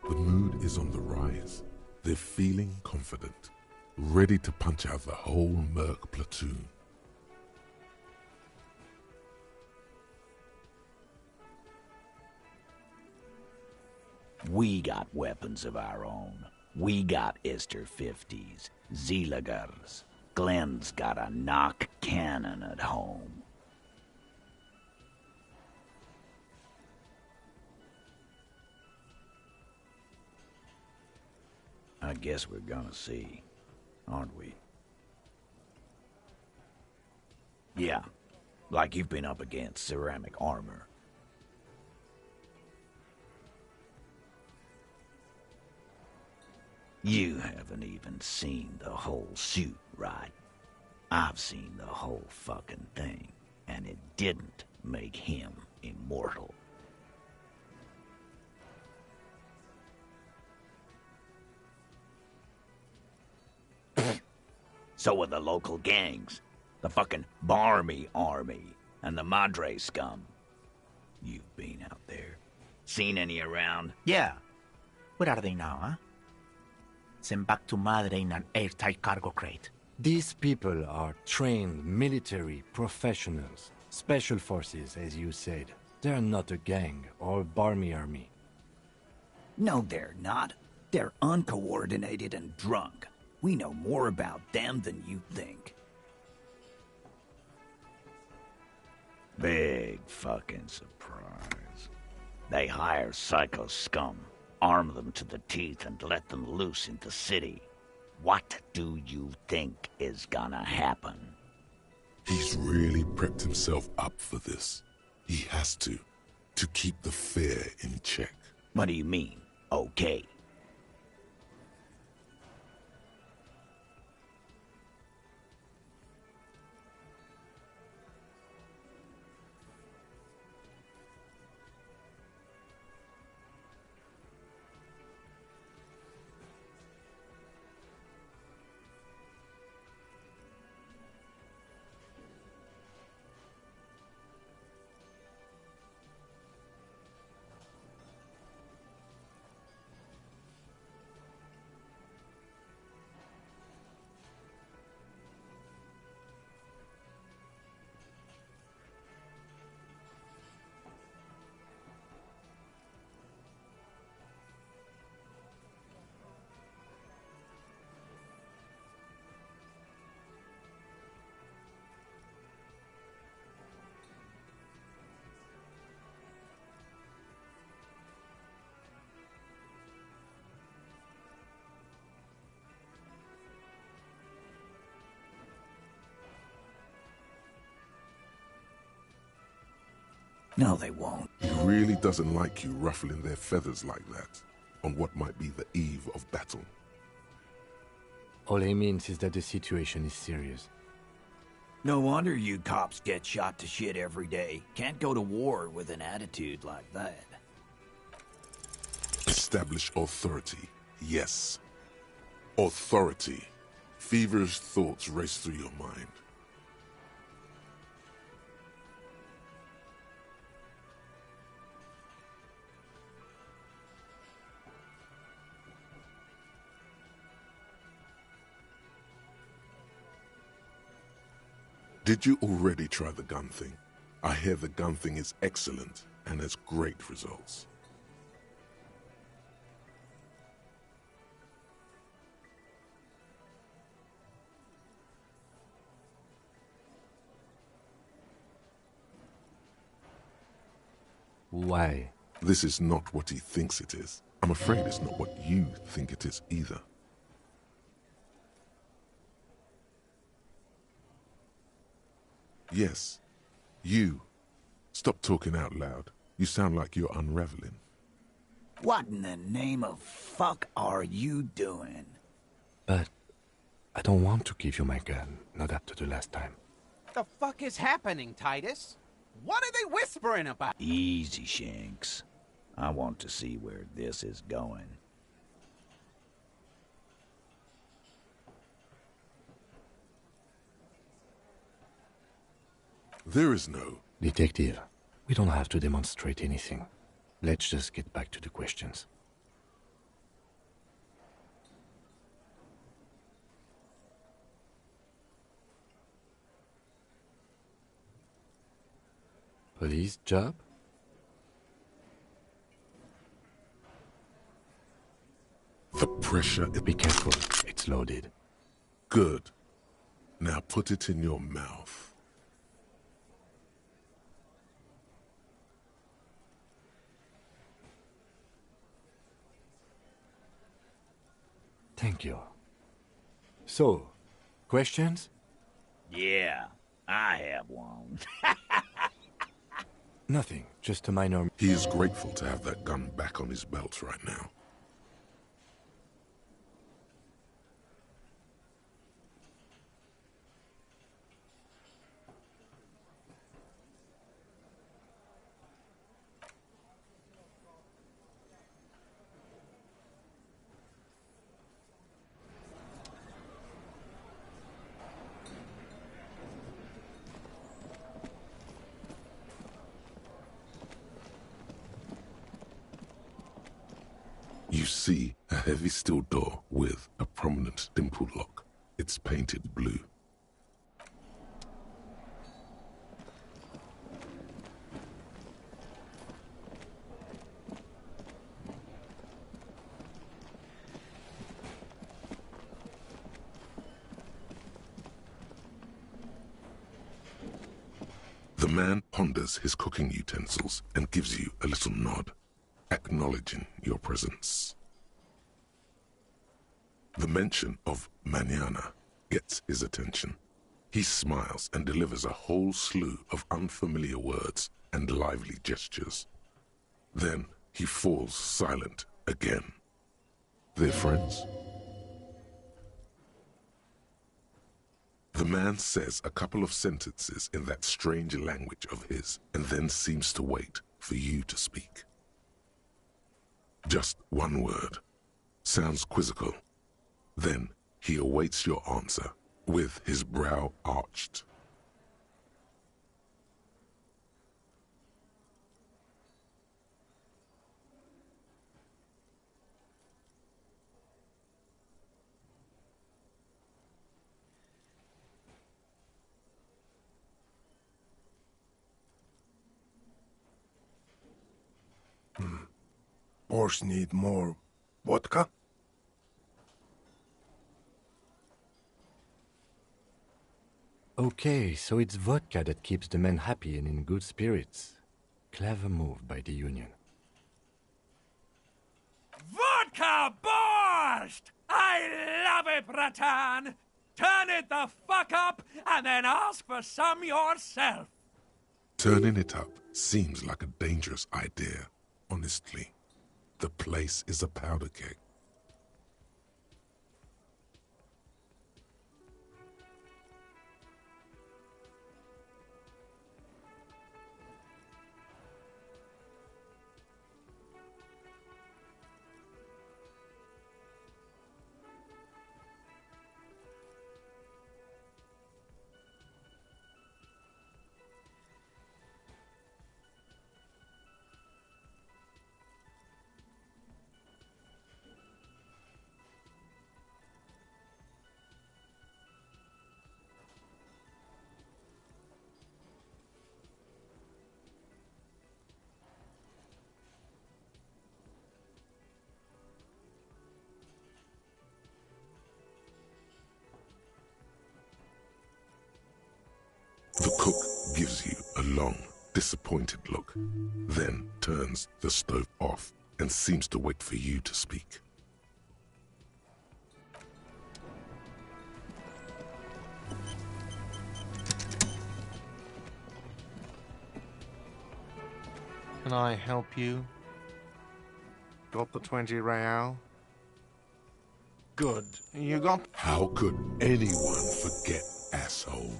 The mood is on the rise. They're feeling confident, ready to punch out the whole Merc platoon. We got weapons of our own. We got Ister 50s, Zeelagers. Glenn's got a knock cannon at home. I guess we're gonna see, aren't we? Yeah, like you've been up against ceramic armor. You haven't even seen the whole suit, right? I've seen the whole fucking thing, and it didn't make him immortal. So are the local gangs. The fucking Barmy Army and the Madre scum. You've been out there. Seen any around? Yeah. Where are they now, huh? Sent back to Madre in an airtight cargo crate. These people are trained military professionals. Special forces, as you said. They're not a gang or a Barmy army. No, they're not. They're uncoordinated and drunk. We know more about them than you think. Big fucking surprise. They hire psycho scum, arm them to the teeth, and let them loose in the city. What do you think is gonna happen? He's really prepped himself up for this. He has to keep the fear in check. What do you mean, okay? No, they won't. He really doesn't like you ruffling their feathers like that, on what might be the eve of battle. All he means is that the situation is serious. No wonder you cops get shot to shit every day. Can't go to war with an attitude like that. Establish authority. Yes. Authority. Feverish thoughts race through your mind. Did you already try the gun thing? I hear the gun thing is excellent and has great results. Why? This is not what he thinks it is. I'm afraid it's not what you think it is either. Yes, you. Stop talking out loud. You sound like you're unraveling. What in the name of fuck are you doing? But I don't want to give you my gun, not after the last time. The fuck is happening, Titus? What are they whispering about? Easy, Shanks. I want to see where this is going. There is no... Detective, we don't have to demonstrate anything. Let's just get back to the questions. Police job? The pressure... Be careful, it's loaded. Good. Now put it in your mouth. Thank you. So, questions? Yeah, I have one. Nothing, just a minor... He is grateful to have that gun back on his belt right now. You see a heavy steel door with a prominent dimple lock. It's painted blue. The man ponders his cooking utensils and gives you a little nod, acknowledging your presence. The mention of mañana gets his attention. He smiles and delivers a whole slew of unfamiliar words and lively gestures. Then he falls silent again. They're friends? The man says a couple of sentences in that strange language of his and then seems to wait for you to speak. Just one word. Sounds quizzical. Then he awaits your answer with his brow arched. Boars need more vodka? Okay, so it's vodka that keeps the men happy and in good spirits. Clever move by the Union. Vodka borscht! I love it, Bratan! Turn it the fuck up and then ask for some yourself! Turning it up seems like a dangerous idea, honestly. The place is a powder keg. The cook gives you a long, disappointed look, then turns the stove off and seems to wait for you to speak. Can I help you? Got the 20 real? Good. You got... How could anyone forget, asshole?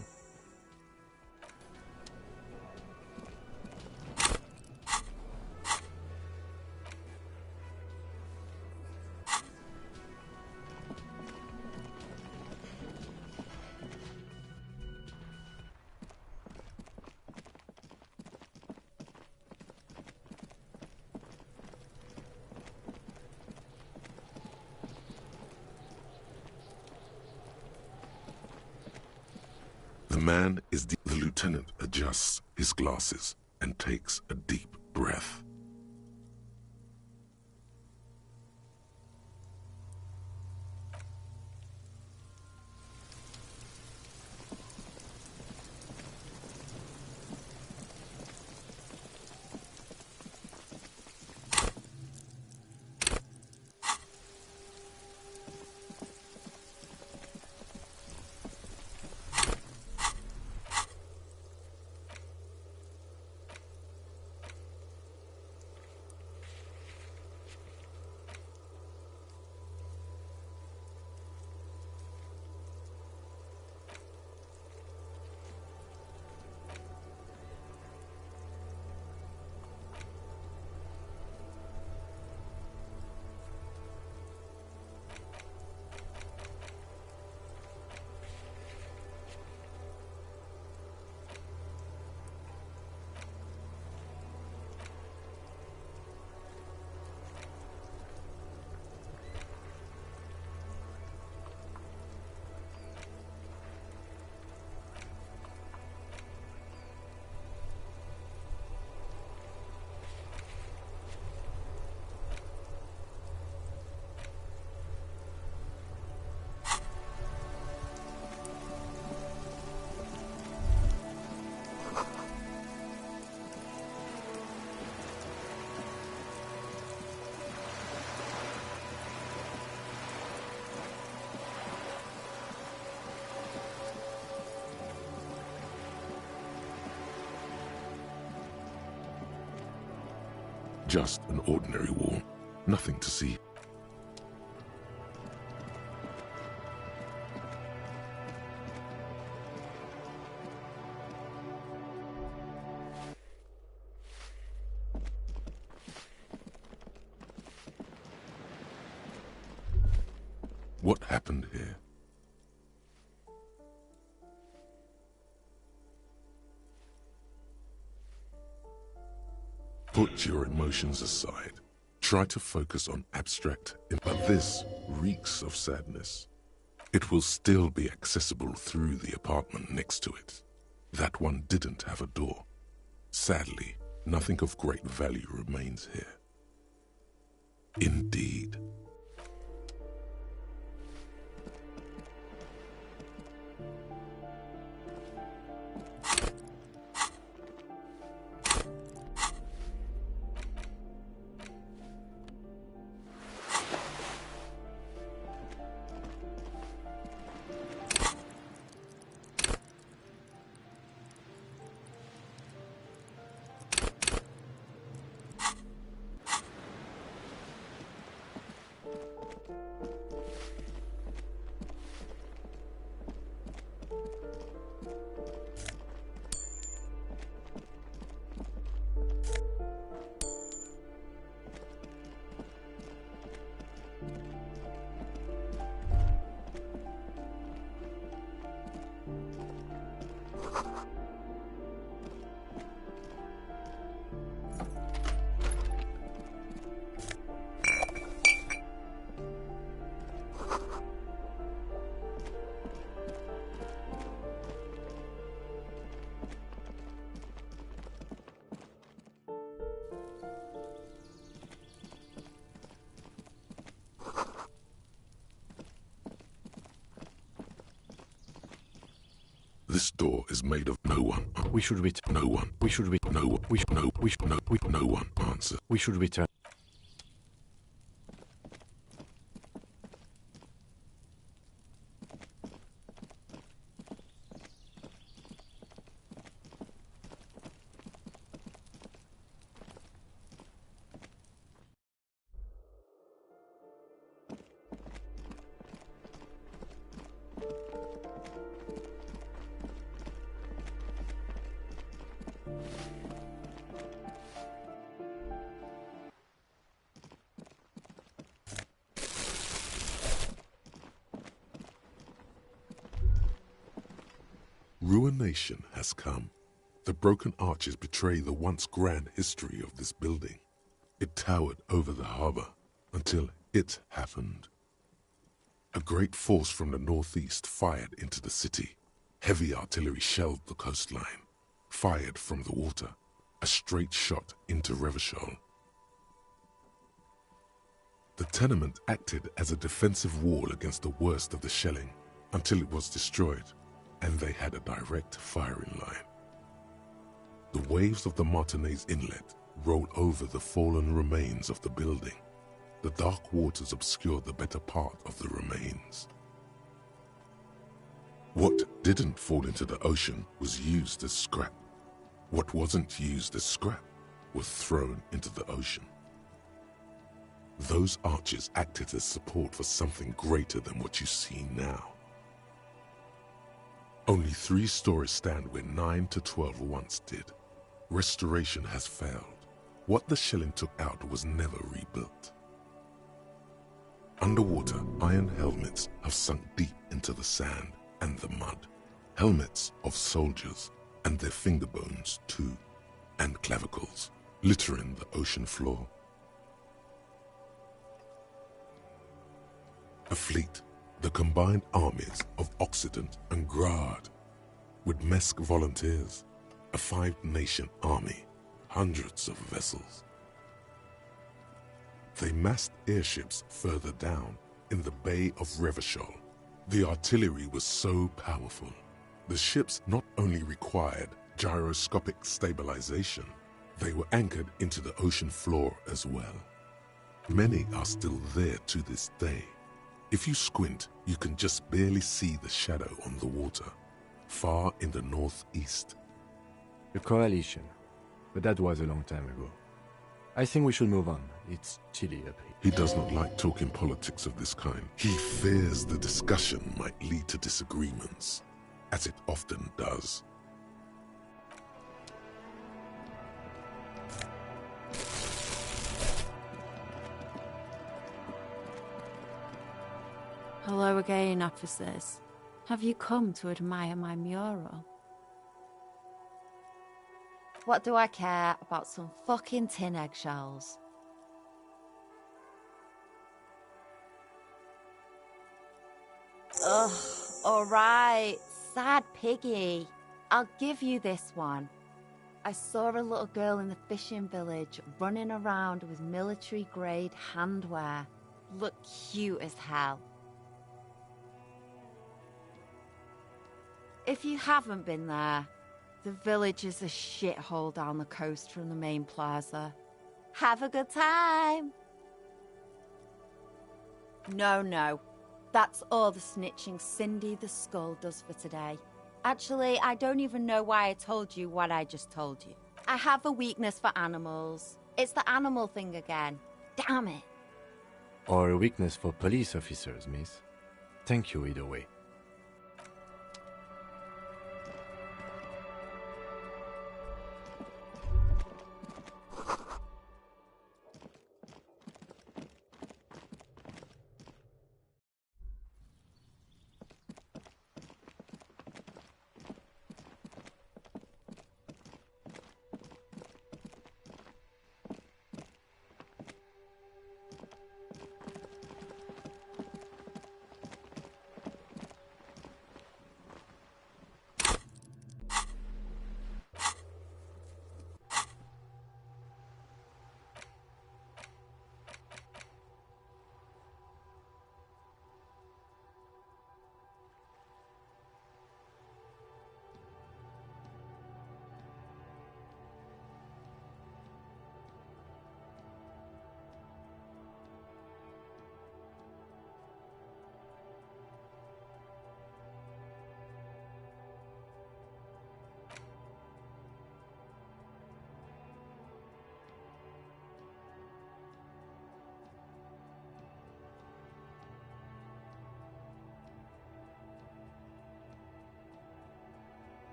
The man is the lieutenant adjusts his glasses and takes a deep breath. Just an ordinary wall, nothing to see. What happened here? Put your emotions aside. Try to focus on abstract, but this reeks of sadness. It will still be accessible through the apartment next to it. That one didn't have a door. Sadly, nothing of great value remains here. Indeed. This door is made of no one. We should return. No one. We should return. No one. We should no. We should no. We no one answer. We should return. Ruination has come. The broken arches betray the once grand history of this building. It towered over the harbor until it happened. A great force from the northeast fired into the city. Heavy artillery shelled the coastline. Fired from the water, a straight shot into Revachol. The tenement acted as a defensive wall against the worst of the shelling until it was destroyed, and they had a direct firing line. The waves of the Martinez Inlet rolled over the fallen remains of the building. The dark waters obscured the better part of the remains. What didn't fall into the ocean was used as scrap. What wasn't used as scrap was thrown into the ocean. Those arches acted as support for something greater than what you see now. Only 3 stories stand where 9 to 12 once did. Restoration has failed. What the shelling took out was never rebuilt. Underwater, iron helmets have sunk deep into the sand and the mud. Helmets of soldiers, and their finger bones too, and clavicles, littering the ocean floor. A fleet, the combined armies of Occident and Grad, with Mesk volunteers, a 5-nation army, hundreds of vessels. They massed airships further down in the Bay of Revachol. The artillery was so powerful. The ships not only required gyroscopic stabilization, they were anchored into the ocean floor as well. Many are still there to this day. If you squint, you can just barely see the shadow on the water, far in the northeast. The coalition. But that was a long time ago. I think we should move on. It's chilly up here. He does not like talking politics of this kind. He fears the discussion might lead to disagreements, as it often does. Hello again, officers. Have you come to admire my mural? What do I care about some fucking tin eggshells? Ugh, alright, sad piggy. I'll give you this one. I saw a little girl in the fishing village running around with military-grade handwear. Looked cute as hell. If you haven't been there, the village is a shithole down the coast from the main plaza. Have a good time! No. That's all the snitching Cindy the Skull does for today. Actually, I don't even know why I told you what I just told you. I have a weakness for animals. It's the animal thing again. Damn it. Or a weakness for police officers, miss. Thank you either way.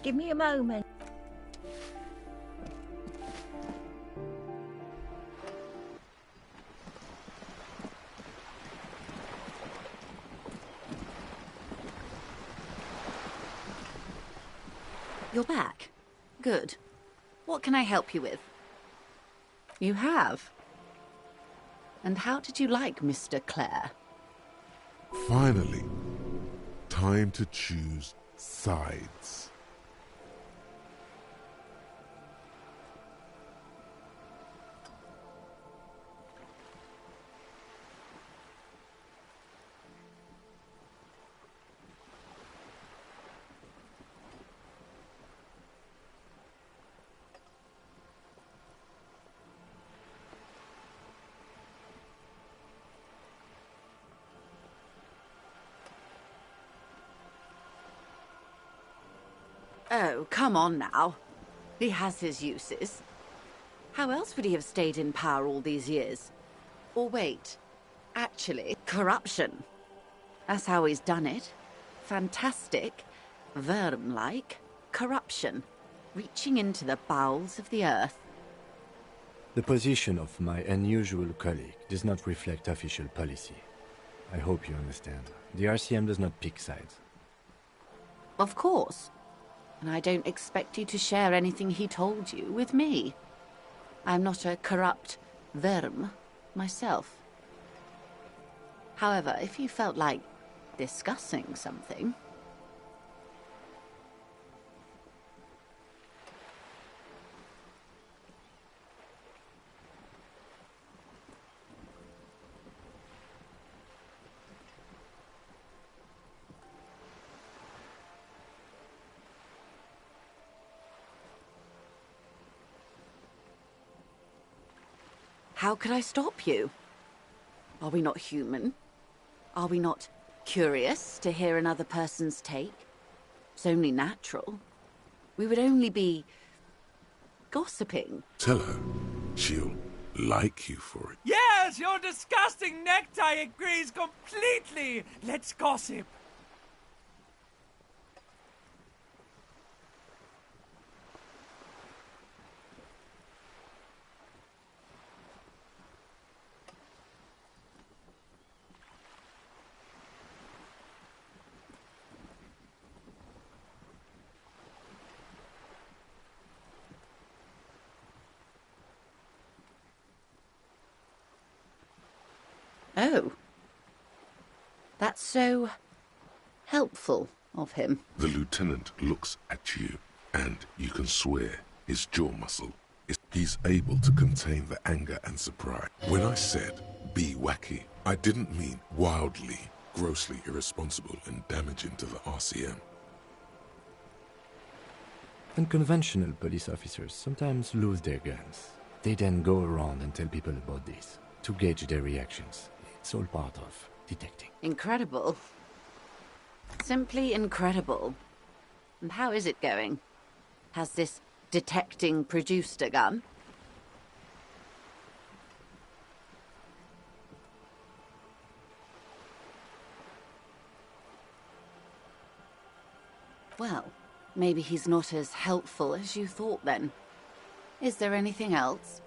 Give me a moment. You're back. Good. What can I help you with? You have? And how did you like Mr. Clare? Finally, time to choose sides. Oh, come on now. He has his uses. How else would he have stayed in power all these years? Or wait, actually, corruption. That's how he's done it. Fantastic, Worm-like corruption, reaching into the bowels of the earth. The position of my unusual colleague does not reflect official policy. I hope you understand. The RCM does not pick sides. Of course. And I don't expect you to share anything he told you with me. I'm not a corrupt Worm myself. However, if you felt like discussing something... How could I stop you? Are we not human? Are we not curious to hear another person's take? It's only natural. We would only be... gossiping. Tell her she'll like you for it. Yes, your disgusting necktie agrees completely. Let's gossip. Oh. That's so... helpful of him. The lieutenant looks at you, and you can swear his jaw muscle is... He's able to contain the anger and surprise. When I said, be wacky, I didn't mean wildly, grossly irresponsible and damaging to the RCM. Unconventional police officers sometimes lose their guns. They then go around and tell people about this, to gauge their reactions. It's all part of detecting. Incredible. Simply incredible. And how is it going? Has this detecting produced a gun? Well, maybe he's not as helpful as you thought then. Is there anything else?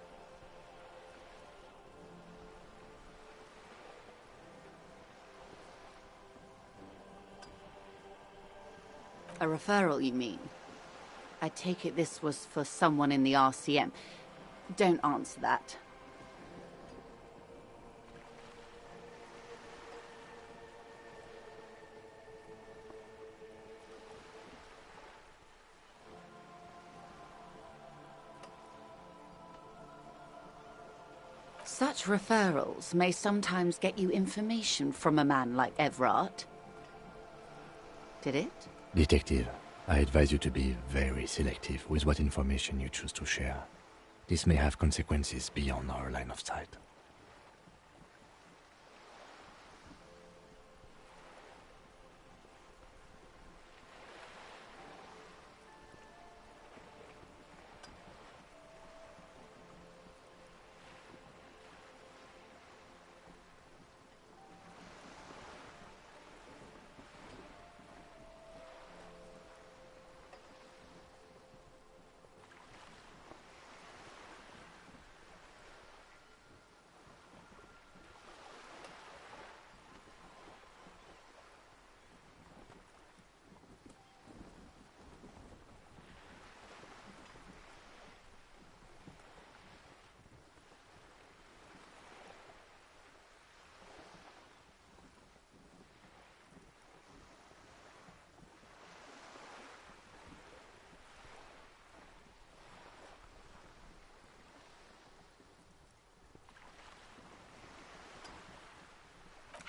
A referral, you mean? I take it this was for someone in the RCM. Don't answer that. Such referrals may sometimes get you information from a man like Everard. Did it? Detective, I advise you to be very selective with what information you choose to share. This may have consequences beyond our line of sight.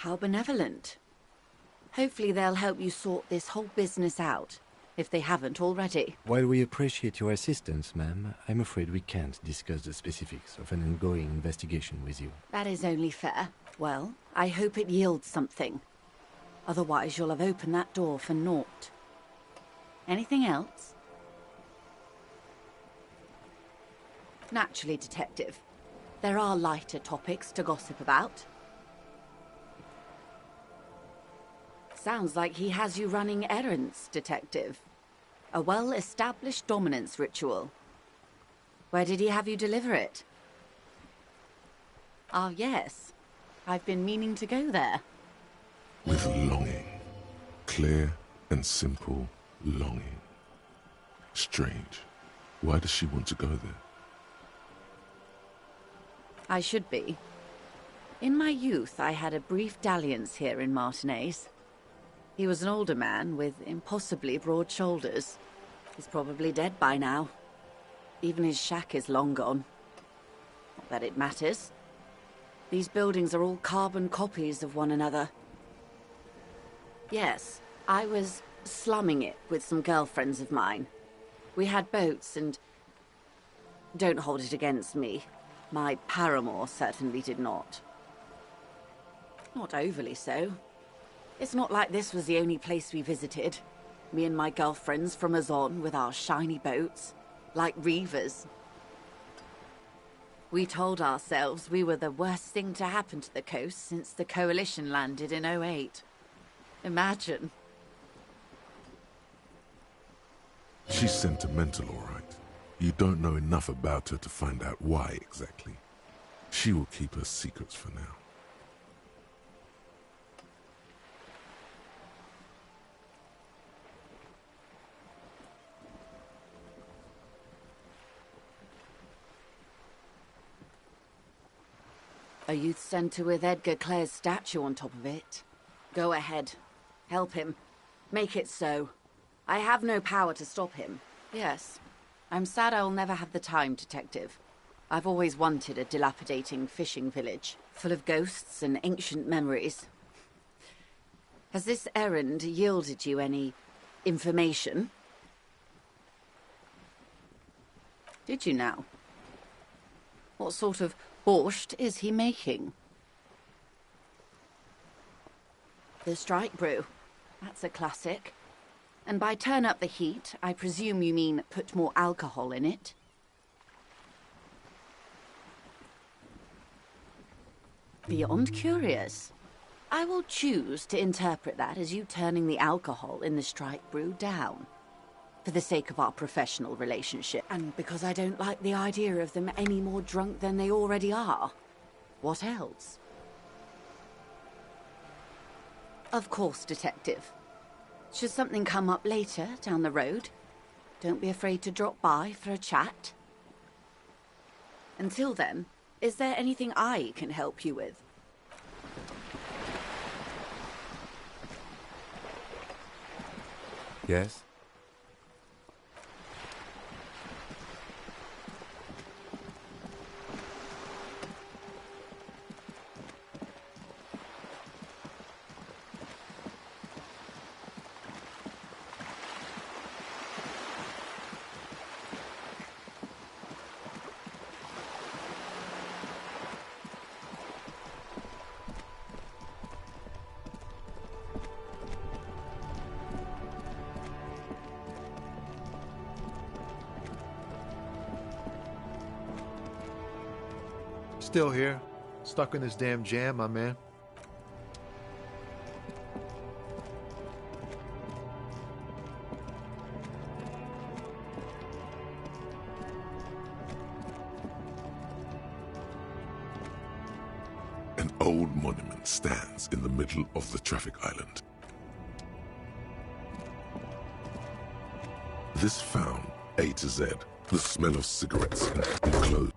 How benevolent. Hopefully they'll help you sort this whole business out, if they haven't already. While we appreciate your assistance, ma'am, I'm afraid we can't discuss the specifics of an ongoing investigation with you. That is only fair. Well, I hope it yields something. Otherwise you'll have opened that door for naught. Anything else? Naturally, Detective. There are lighter topics to gossip about. Sounds like he has you running errands, Detective. A well-established dominance ritual. Where did he have you deliver it? Ah, yes. I've been meaning to go there. With longing. Clear and simple longing. Strange. Why does she want to go there? I should be. In my youth, I had a brief dalliance here in Martinez. He was an older man with impossibly broad shoulders. He's probably dead by now. Even his shack is long gone. Not that it matters. These buildings are all carbon copies of one another. Yes, I was slumming it with some girlfriends of mine. We had boats and... Don't hold it against me. My paramour certainly did not. Not overly so. It's not like this was the only place we visited. Me and my girlfriends from Azon with our shiny boats, like reavers. We told ourselves we were the worst thing to happen to the coast since the Coalition landed in '08. Imagine. She's sentimental, all right. You don't know enough about her to find out why exactly. She will keep her secrets for now. A youth centre with Edgar Clare's statue on top of it. Go ahead. Help him. Make it so. I have no power to stop him. Yes. I'm sad I'll never have the time, Detective. I've always wanted a dilapidating fishing village, full of ghosts and ancient memories. Has this errand yielded you any information? Did you now? What sort of borscht is he making? The strike brew. That's a classic. And by turn up the heat, I presume you mean put more alcohol in it? Beyond curious. I will choose to interpret that as you turning the alcohol in the strike brew down. For the sake of our professional relationship, and because I don't like the idea of them any more drunk than they already are. What else? Of course, Detective. Should something come up later, down the road, don't be afraid to drop by for a chat. Until then, is there anything I can help you with? Yes? Still here, stuck in this damn jam, my man. An old monument stands in the middle of the traffic island. This found A to Z, the smell of cigarettes and clothes.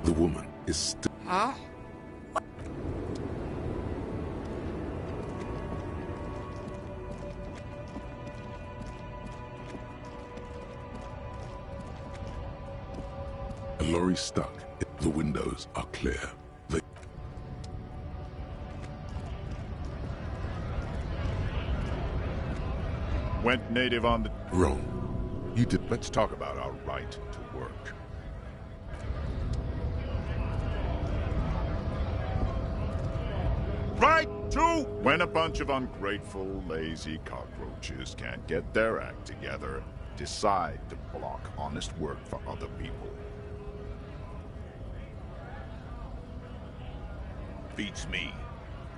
The woman is still... Huh? lorry stuck. The windows are clear. They went native on the... Wrong. You did... Let's talk about our right to work. Right to... When a bunch of ungrateful, lazy cockroaches can't get their act together, decide to block honest work for other people. Beats me.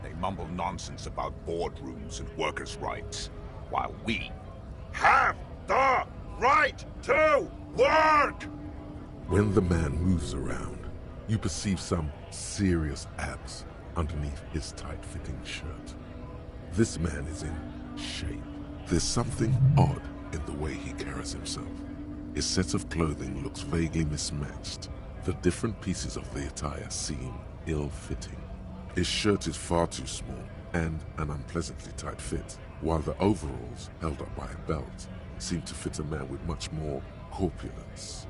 They mumble nonsense about boardrooms and workers' rights, while we have the right to work! When the man moves around, you perceive some serious abs underneath his tight-fitting shirt. This man is in shape. There's something odd in the way he carries himself. His set of clothing looks vaguely mismatched. The different pieces of the attire seem ill-fitting. His shirt is far too small and an unpleasantly tight fit, while the overalls, held up by a belt, seem to fit a man with much more corpulence.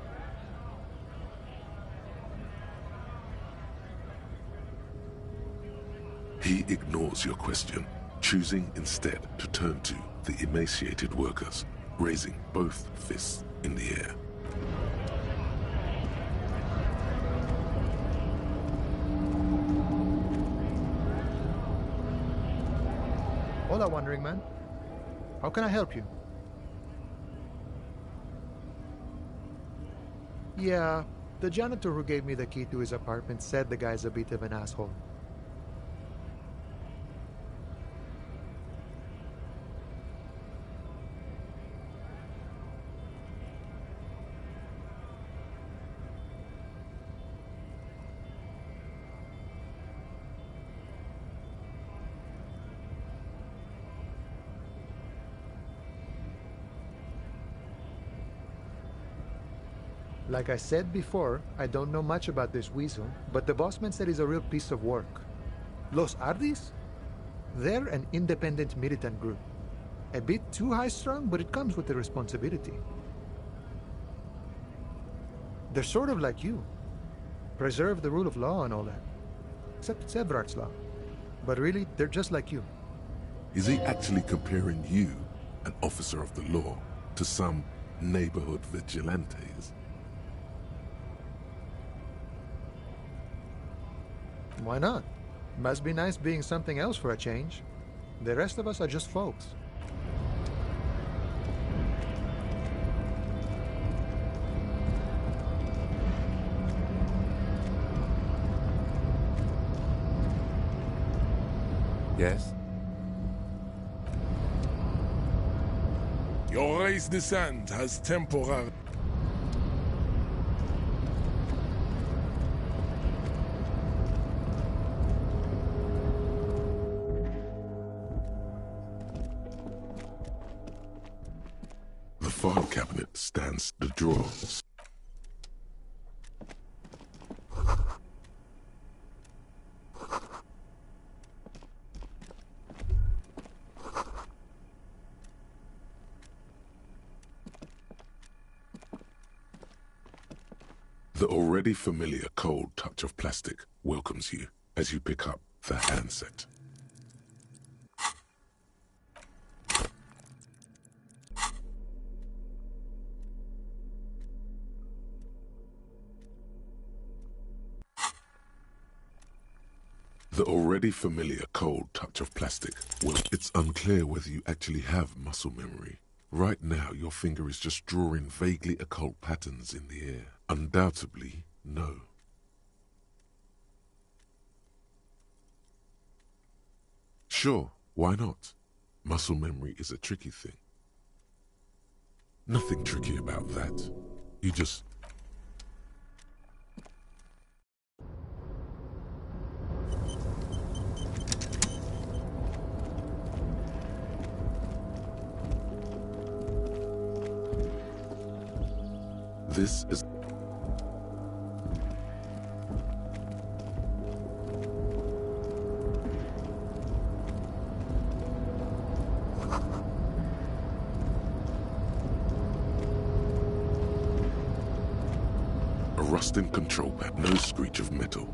He ignores your question, choosing instead to turn to the emaciated workers, raising both fists in the air. Hola, Wandering Man. How can I help you? Yeah, the janitor who gave me the key to his apartment said the guy's a bit of an asshole. Like I said before, I don't know much about this weasel, but the bossman said he's a real piece of work. Los Ardis? They're an independent militant group. A bit too high-strung, but it comes with the responsibility. They're sort of like you. Preserve the rule of law and all that. Except it's Everard's law. But really, they're just like you. Is he actually comparing you, an officer of the law, to some neighborhood vigilantes? Why not? Must be nice being something else for a change. The rest of us are just folks. Yes? Your race descent has temporary... The file cabinet stands the drawers. The already familiar cold touch of plastic welcomes you as you pick up the handset. The already familiar cold touch of plastic. Well, it's unclear whether you actually have muscle memory. Right now, your finger is just drawing vaguely occult patterns in the air. Undoubtedly, no. Sure, why not? Muscle memory is a tricky thing. Nothing tricky about that. You just... This is... lost in control at no screech of metal.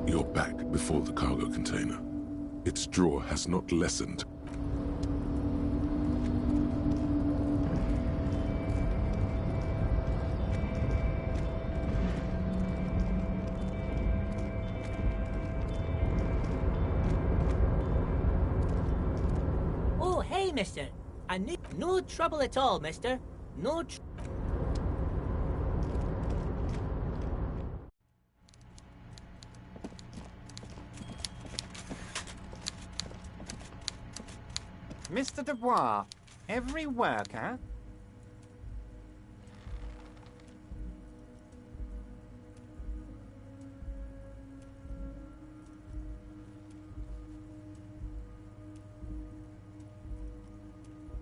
You're back before the cargo container. Its draw has not lessened. Oh, hey, mister. No trouble at all, mister. No Mr. Dubois, every worker...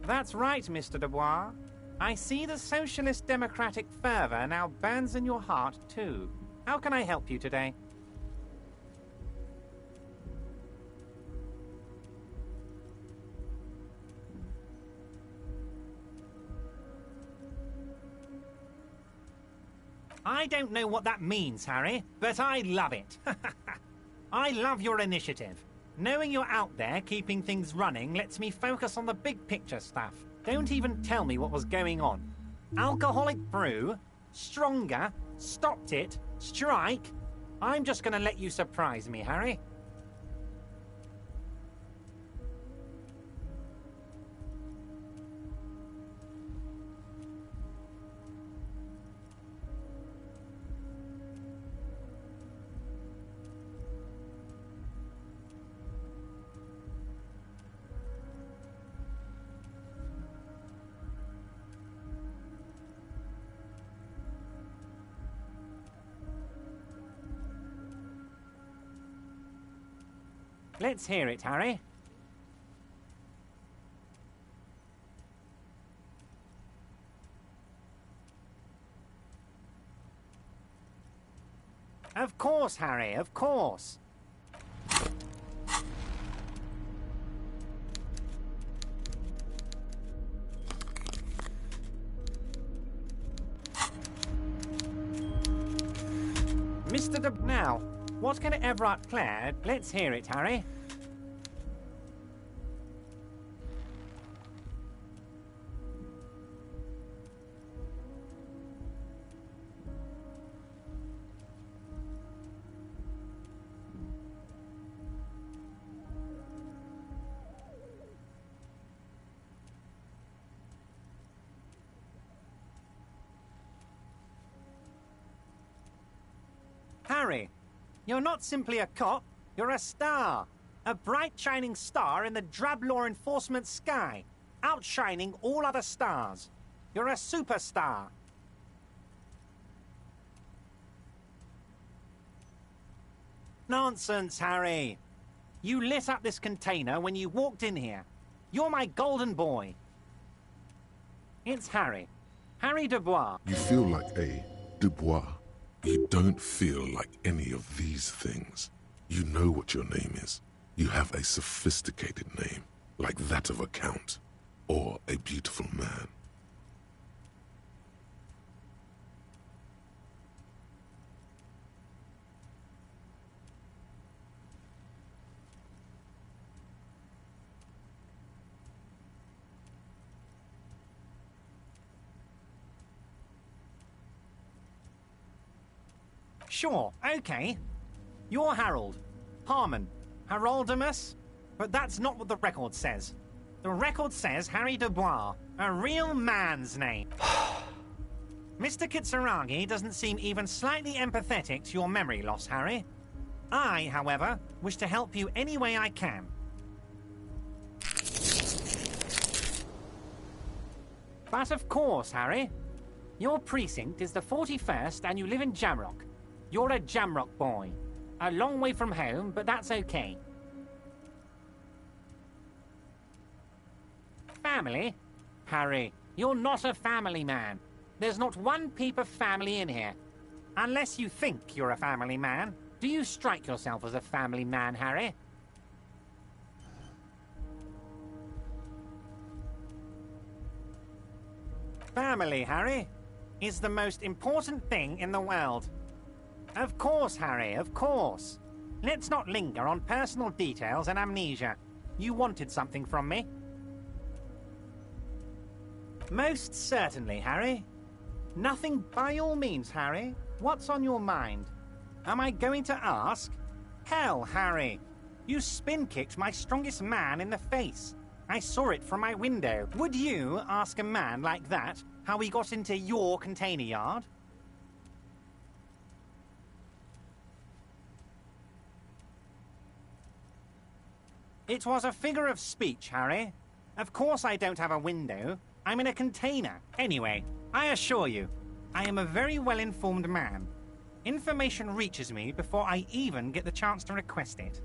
That's right, Mr. Dubois. I see the socialist democratic fervor now burns in your heart, too. How can I help you today? I don't know what that means, Harry, but I love it. I love your initiative. Knowing you're out there keeping things running lets me focus on the big picture stuff. Don't even tell me what was going on. Alcoholic brew? Stronger? Stopped it? Strike? I'm just gonna let you surprise me, Harry. Let's hear it, Harry. Of course, Harry, of course. Mr. Now, what can Everard Clare? Let's hear it, Harry. Harry, you're not simply a cop, you're a star. A bright shining star in the drab law enforcement sky, outshining all other stars. You're a superstar. Nonsense, Harry. You lit up this container when you walked in here. You're my golden boy. It's Harry. Harry Dubois. You feel like a Dubois. You don't feel like any of these things. You know what your name is. You have a sophisticated name, like that of a count, or a beautiful man. Sure, okay. You're Harold. Harmon. Haroldamus? But that's not what the record says. The record says Harry Dubois, a real man's name. Mr. Kitsuragi doesn't seem even slightly empathetic to your memory loss, Harry. I, however, wish to help you any way I can. But of course, Harry. Your precinct is the 41st and you live in Jamrock. You're a Jamrock boy. A long way from home, but that's okay. Family? Harry, you're not a family man. There's not one peep of family in here. Unless you think you're a family man. Do you strike yourself as a family man, Harry? Family, Harry, is the most important thing in the world. Of course, Harry, of course. Let's not linger on personal details and amnesia. You wanted something from me. Most certainly, Harry. Nothing by all means, Harry. What's on your mind? Am I going to ask? Hell, Harry. You spin-kicked my strongest man in the face. I saw it from my window. Would you ask a man like that how he got into your container yard? It was a figure of speech, Harry. Of course I don't have a window. I'm in a container. Anyway, I assure you, I am a very well-informed man. Information reaches me before I even get the chance to request it.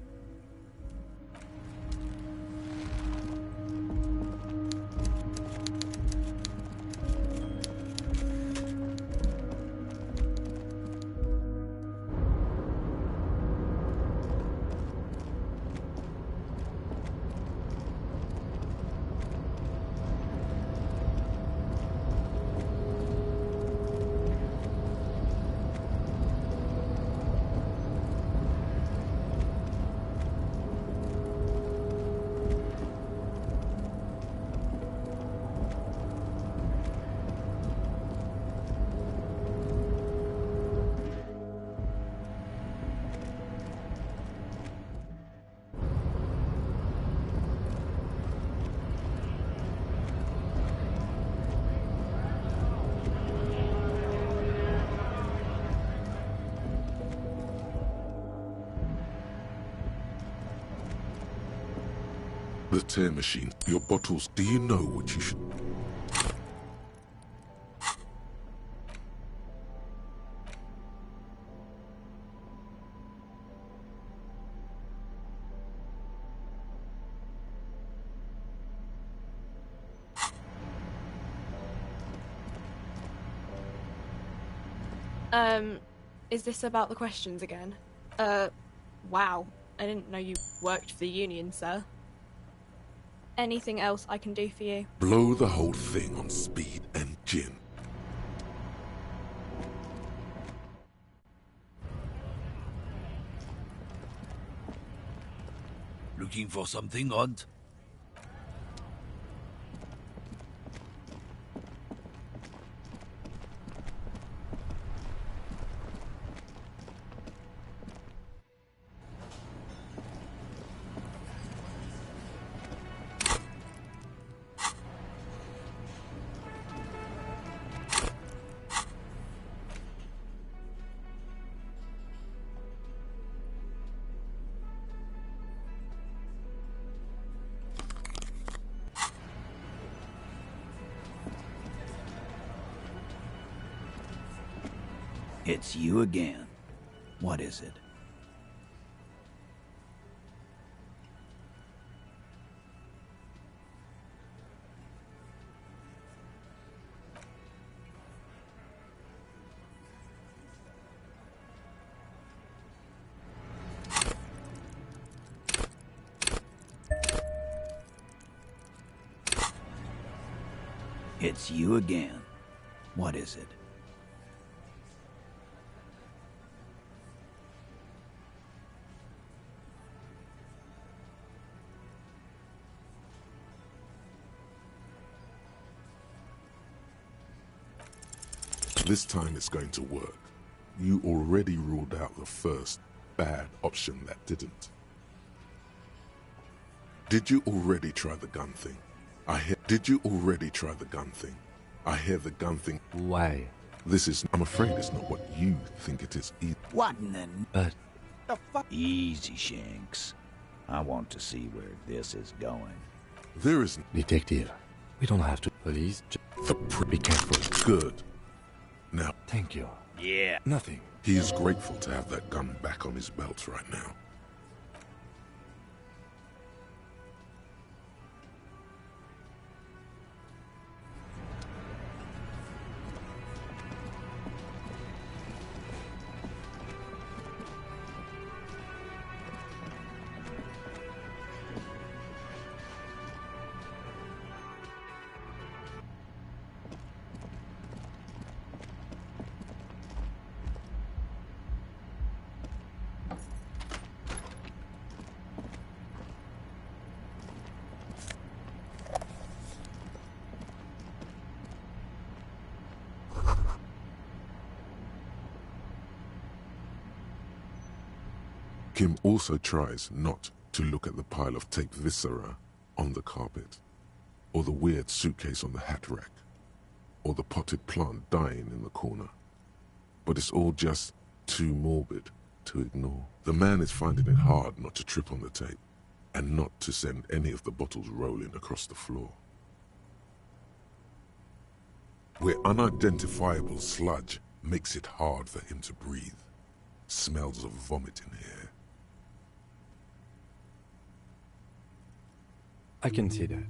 The tear machine, your bottles, do you know what you should... Is this about the questions again? Wow. I didn't know you worked for the union, sir. Anything else I can do for you? Blow the whole thing on speed and gin. Looking for something odd? It's you again. What is it? It's you again. What is it? This time it's going to work. You already ruled out the first bad option that didn't. Did you already try the gun thing? Did you already try the gun thing? I hear the gun thing. Why? I'm afraid it's not what you think it is either. What in the... But... The fuck? Easy, Shanks. I want to see where this is going. There is... Detective, we don't have to... Police, be careful. Good. Now... Thank you. Yeah. Nothing. He is grateful to have that gun back on his belt right now. Kim also tries not to look at the pile of taped viscera on the carpet, or the weird suitcase on the hat rack, or the potted plant dying in the corner. But it's all just too morbid to ignore. The man is finding it hard not to trip on the tape, and not to send any of the bottles rolling across the floor. Where unidentifiable sludge makes it hard for him to breathe. Smells of vomit in here. I can see that.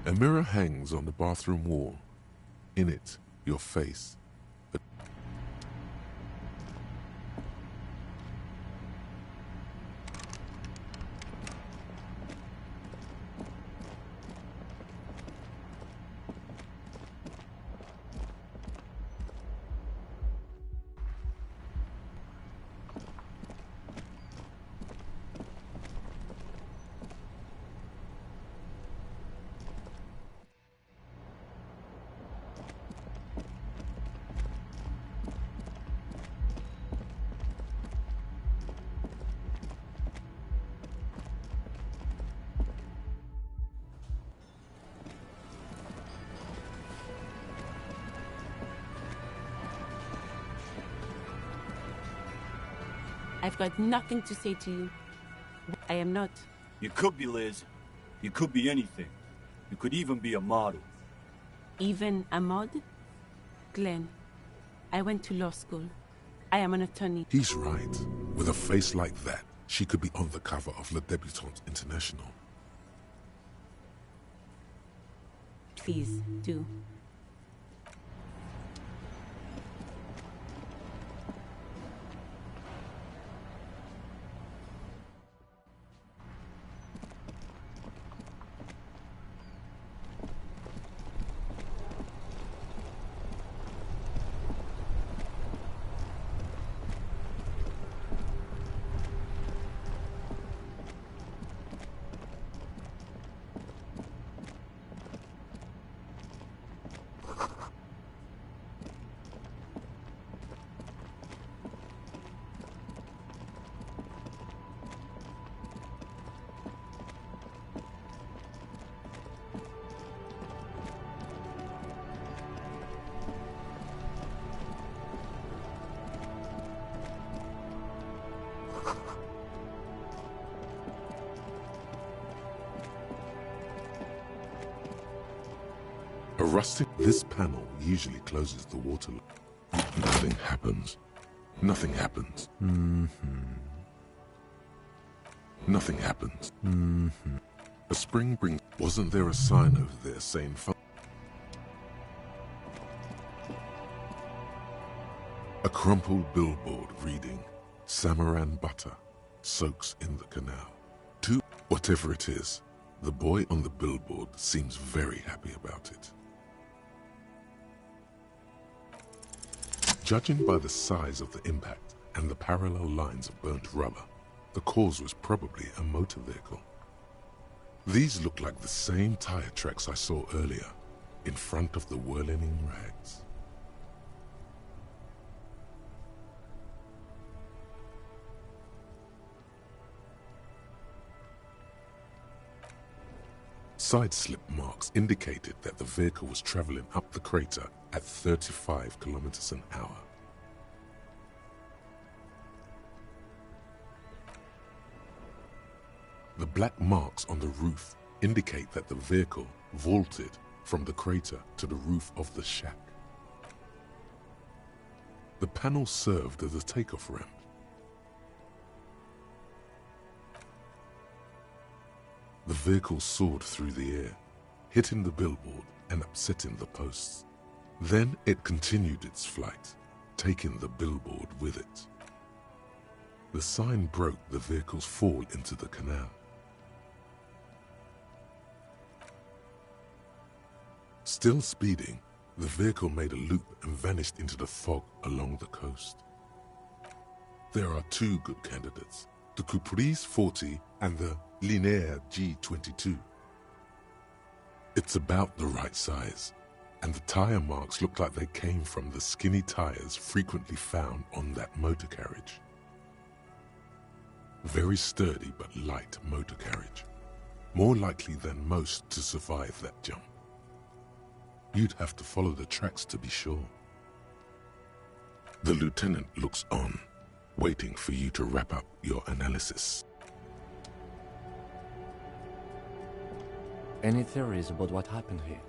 A mirror hangs on the bathroom wall. In it, your face. I've got nothing to say to you. I am not. You could be, Liz. You could be anything. You could even be a model. Even a mod? Glenn, I went to law school. I am an attorney. He's right. With a face like that, she could be on the cover of Le Debutante International. Please, do. A rusting... This panel usually closes the water. Nothing happens. Nothing happens. Nothing happens. A spring brings... Wasn't there a sign over there saying... A crumpled billboard reading, Samaran butter soaks in the canal. Whatever it is, the boy on the billboard seems very happy about it. Judging by the size of the impact and the parallel lines of burnt rubber, the cause was probably a motor vehicle. These look like the same tire tracks I saw earlier, in front of the whirling rags. Side slip marks indicated that the vehicle was traveling up the crater at 35 kilometers an hour. The black marks on the roof indicate that the vehicle vaulted from the crater to the roof of the shack. The panel served as a takeoff ramp. The vehicle soared through the air, hitting the billboard and upsetting the posts. Then it continued its flight, taking the billboard with it. The sign broke the vehicle's fall into the canal. Still speeding, the vehicle made a loop and vanished into the fog along the coast. There are two good candidates, the Caprice 40 and the Linéaire G22. It's about the right size, and the tire marks look like they came from the skinny tires frequently found on that motor carriage. Very sturdy but light motor carriage, more likely than most to survive that jump. You'd have to follow the tracks to be sure. The lieutenant looks on, waiting for you to wrap up your analysis. Any theories about what happened here?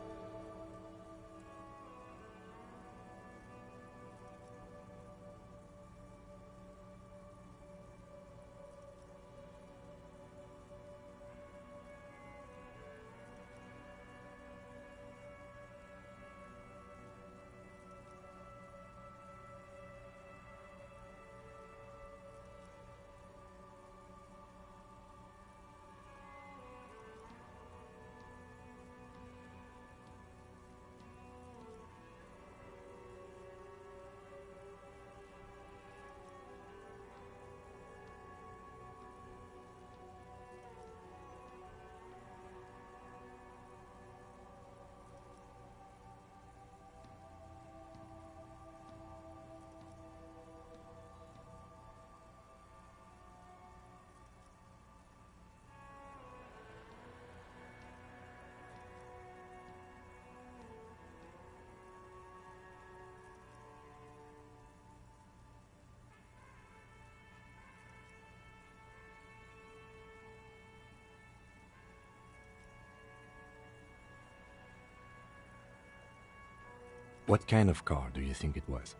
What kind of car do you think it was?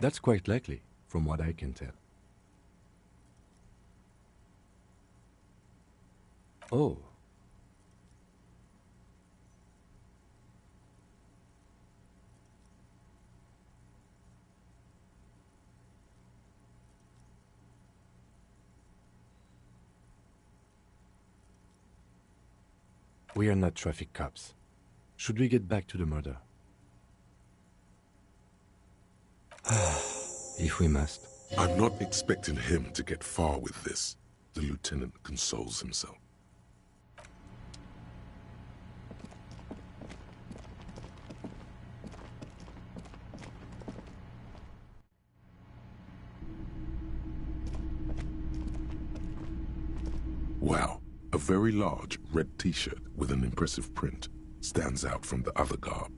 That's quite likely, from what I can tell. Oh. We are not traffic cops. Should we get back to the murder? If we must. I'm not expecting him to get far with this, the lieutenant consoles himself. Wow, a very large red t-shirt with an impressive print stands out from the other garb.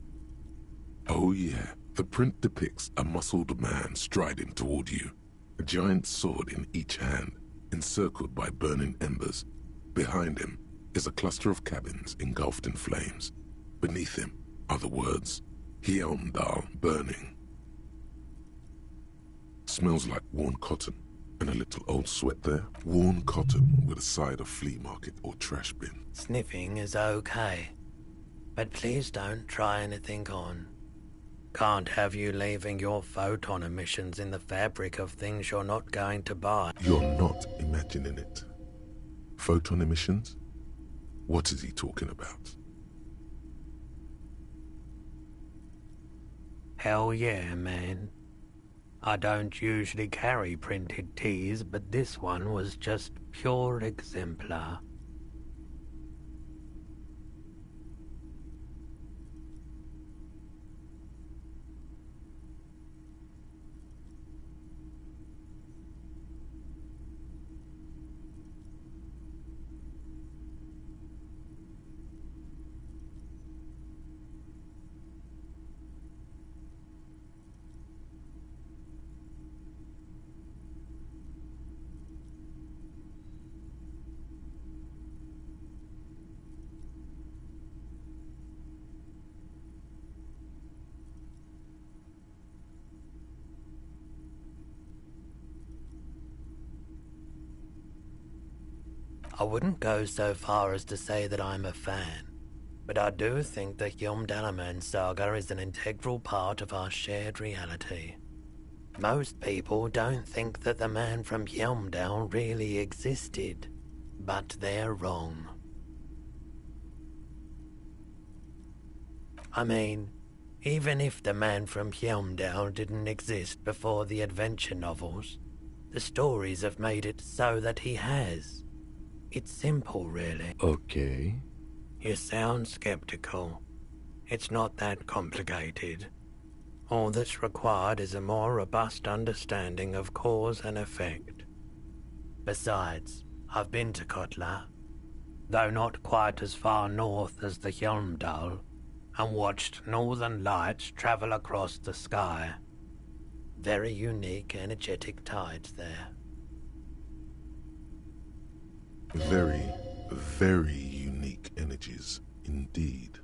Oh yeah, the print depicts a muscled man striding toward you, a giant sword in each hand, encircled by burning embers. Behind him is a cluster of cabins engulfed in flames. Beneath him are the words, Hyundai burning. Smells like worn cotton, and a little old sweat there. Worn cotton with a side of flea market or trash bin. Sniffing is okay, but please don't try anything on. Can't have you leaving your photon emissions in the fabric of things you're not going to buy. You're not imagining it. Photon emissions? What is he talking about? Hell yeah, man. I don't usually carry printed tees, but this one was just pure exemplar. I wouldn't go so far as to say that I'm a fan, but I do think the Hjomdalaman saga is an integral part of our shared reality. Most people don't think that the man from Hjomdal really existed, but they're wrong. I mean, even if the man from Hjomdal didn't exist before the adventure novels, the stories have made it so that he has. It's simple, really. Okay. You sound skeptical. It's not that complicated. All that's required is a more robust understanding of cause and effect. Besides, I've been to Kotla, though not quite as far north as the Hjomdal, and watched northern lights travel across the sky. Very unique, energetic tides there. Very, very unique energies indeed.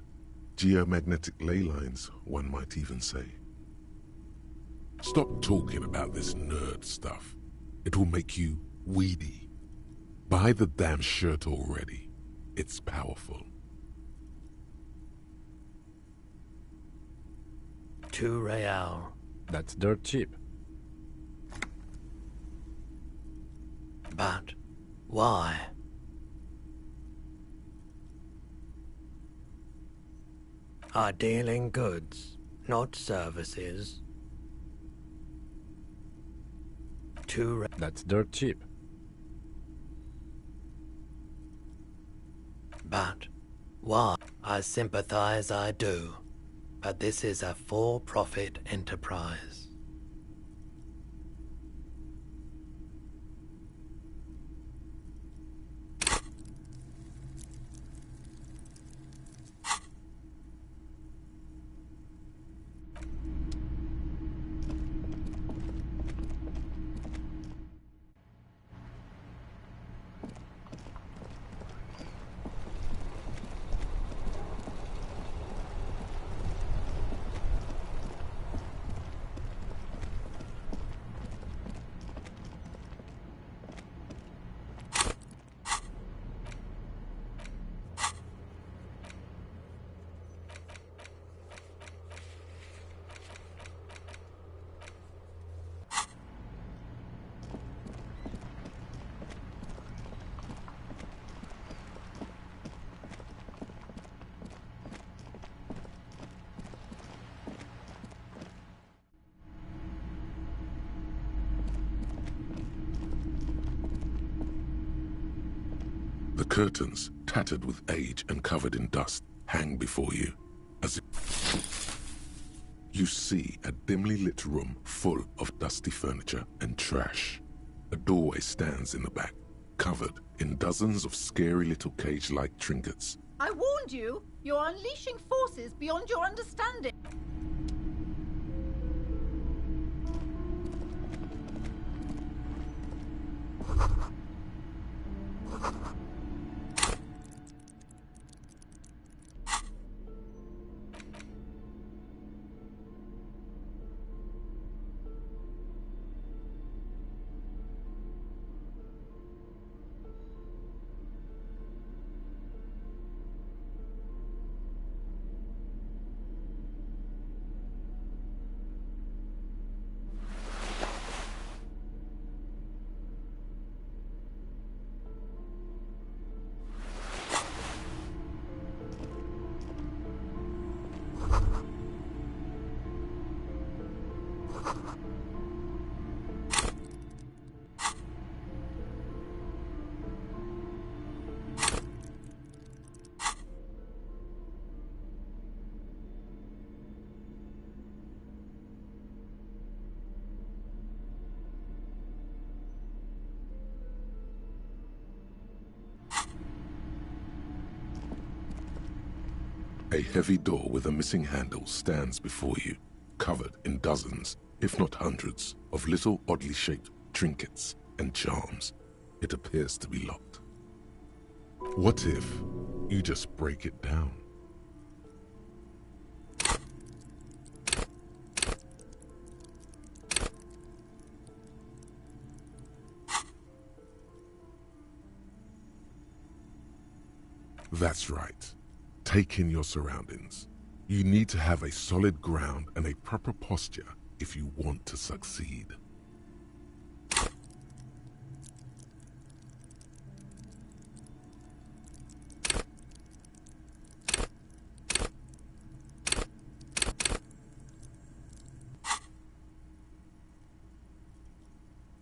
Geomagnetic ley lines, one might even say. Stop talking about this nerd stuff. It will make you weedy. Buy the damn shirt already. It's powerful. 2 real. That's dirt cheap. But why? I deal in goods, not services. 2 That's dirt cheap. But why? I sympathize, I do. But this is a for-profit enterprise. The curtains, tattered with age and covered in dust, hang before you, as you see a dimly lit room full of dusty furniture and trash. A doorway stands in the back, covered in dozens of scary little cage-like trinkets. I warned you! You're unleashing forces beyond your understanding! A heavy door with a missing handle stands before you, covered in dozens, if not hundreds, of little oddly shaped trinkets and charms. It appears to be locked. What if you just break it down? That's right. Take in your surroundings. You need to have a solid ground and a proper posture if you want to succeed.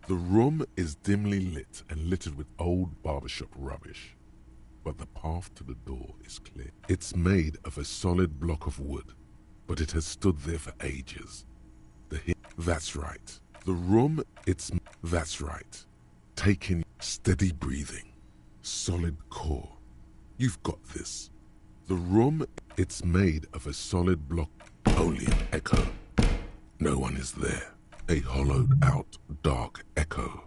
The room is dimly lit and littered with old barbershop rubbish, but the path to the door is clear. It's made of a solid block of wood, but it has stood there for ages. That's right. The room, that's right. Take in steady breathing, solid core. You've got this. The room, it's made of a solid block, only an echo. No one is there. A hollowed out, dark echo.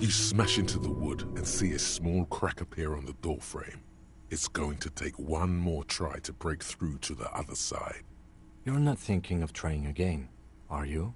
You smash into the wood and see a small crack appear on the doorframe. It's going to take one more try to break through to the other side. You're not thinking of trying again, are you?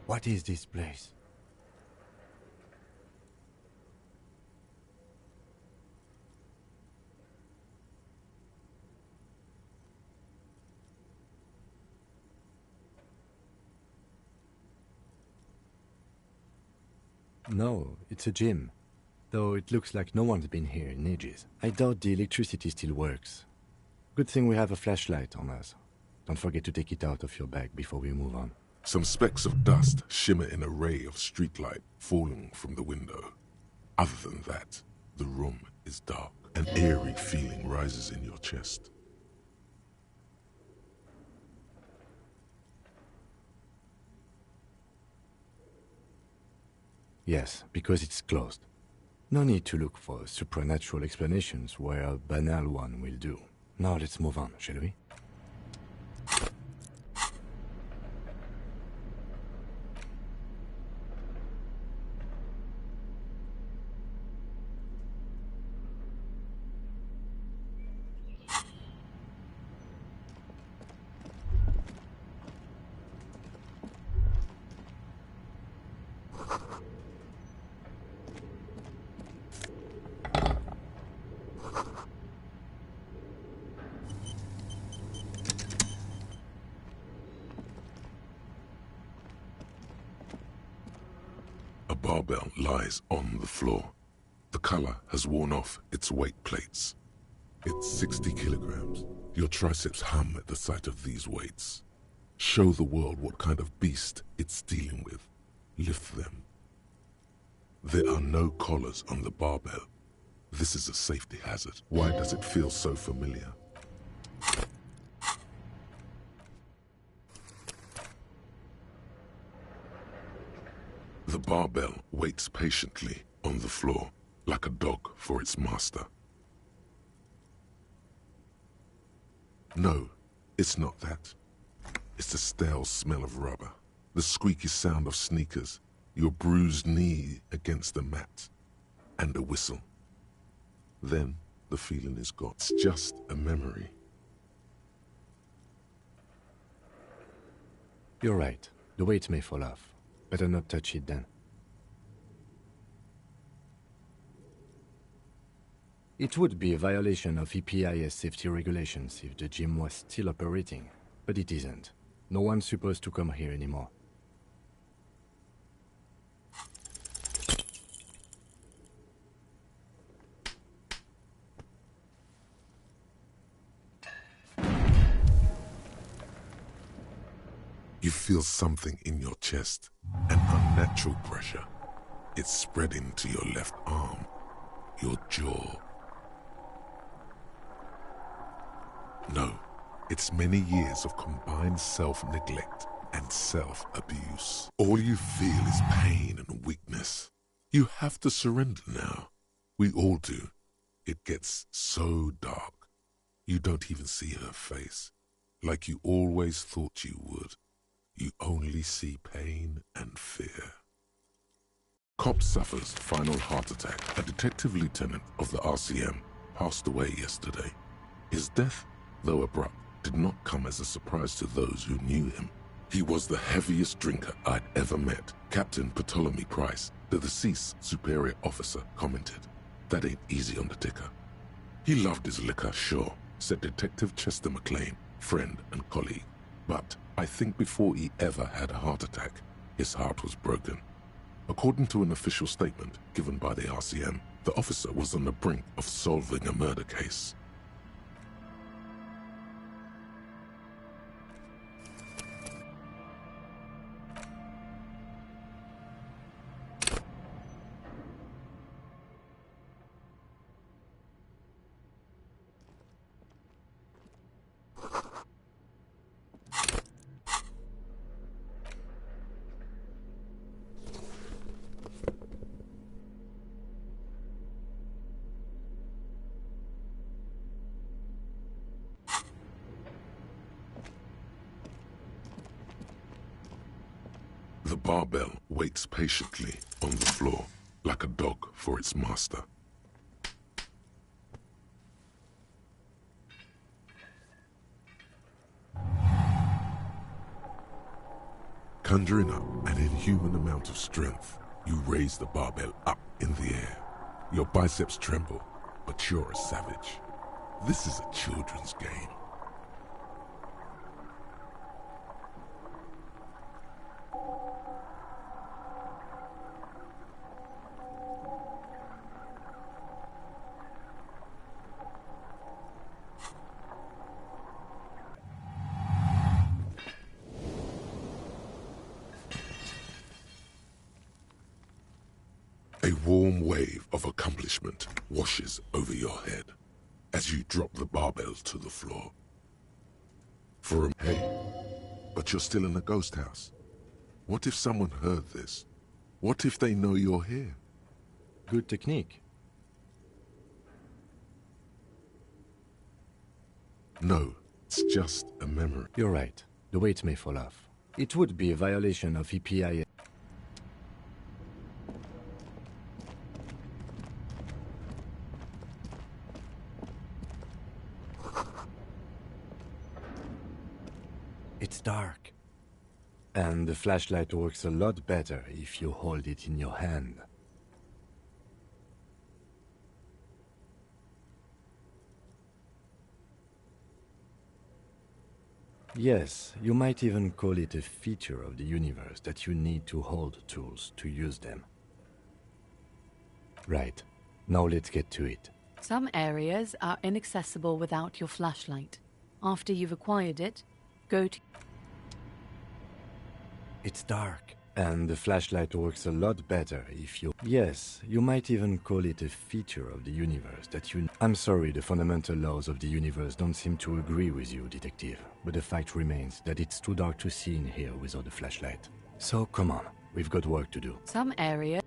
What is this place? No, it's a gym. Though it looks like no one's been here in ages. I doubt the electricity still works. Good thing we have a flashlight on us. Don't forget to take it out of your bag before we move on. Some specks of dust shimmer in a ray of streetlight falling from the window. Other than that, the room is dark. An eerie feeling rises in your chest. Yes, because it's closed. No need to look for supernatural explanations where a banal one will do. Now let's move on, shall we? A barbell lies on the floor. The color has worn off its weight plates. It's 60 kilograms. Your triceps hum at the sight of these weights. Show the world what kind of beast it's dealing with. Lift them. There are no collars on the barbell. This is a safety hazard. Why does it feel so familiar? The barbell waits patiently on the floor, like a dog for its master. No, it's not that. It's the stale smell of rubber, the squeaky sound of sneakers, your bruised knee against the mat, and a whistle. Then the feeling is gone. It's just a memory. You're right. The weight may fall off. Better not touch it then. It would be a violation of EPIS safety regulations if the gym was still operating, but it isn't. No one's supposed to come here anymore. You feel something in your chest, an unnatural pressure. It's spreading to your left arm, your jaw. No, it's many years of combined self-neglect and self-abuse. All you feel is pain and weakness. You have to surrender now. We all do. It gets so dark. You don't even see her face, like you always thought you would. You only see pain and fear. Cop suffers final heart attack. A detective lieutenant of the RCM passed away yesterday. His death, though abrupt, did not come as a surprise to those who knew him. He was the heaviest drinker I'd ever met. Captain Ptolemy Price, the deceased superior officer, commented, "That ain't easy on the ticker." He loved his liquor, sure, said Detective Chester McLean, friend and colleague. But I think before he ever had a heart attack, his heart was broken. According to an official statement given by the RCM, the officer was on the brink of solving a murder case. The barbell waits patiently on the floor, like a dog for its master. Conjuring up an inhuman amount of strength, you raise the barbell up in the air. Your biceps tremble, but you're a savage. This is a children's game. A warm wave of accomplishment washes over your head as you drop the barbell to the floor. Hey, but you're still in a ghost house. What if someone heard this? What if they know you're here? Good technique. No, it's just a memory. You're right. The weight may fall off. It would be a violation of EPI. It's dark. And the flashlight works a lot better if you hold it in your hand. Yes, you might even call it a feature of the universe that you need to hold tools to use them. Right. Now let's get to it. Some areas are inaccessible without your flashlight. After you've acquired it, go to... It's dark. And the flashlight works a lot better if you... Yes, you might even call it a feature of the universe that you... I'm sorry, the fundamental laws of the universe don't seem to agree with you, detective. But the fact remains that it's too dark to see in here without a flashlight. So come on, we've got work to do. Some areas...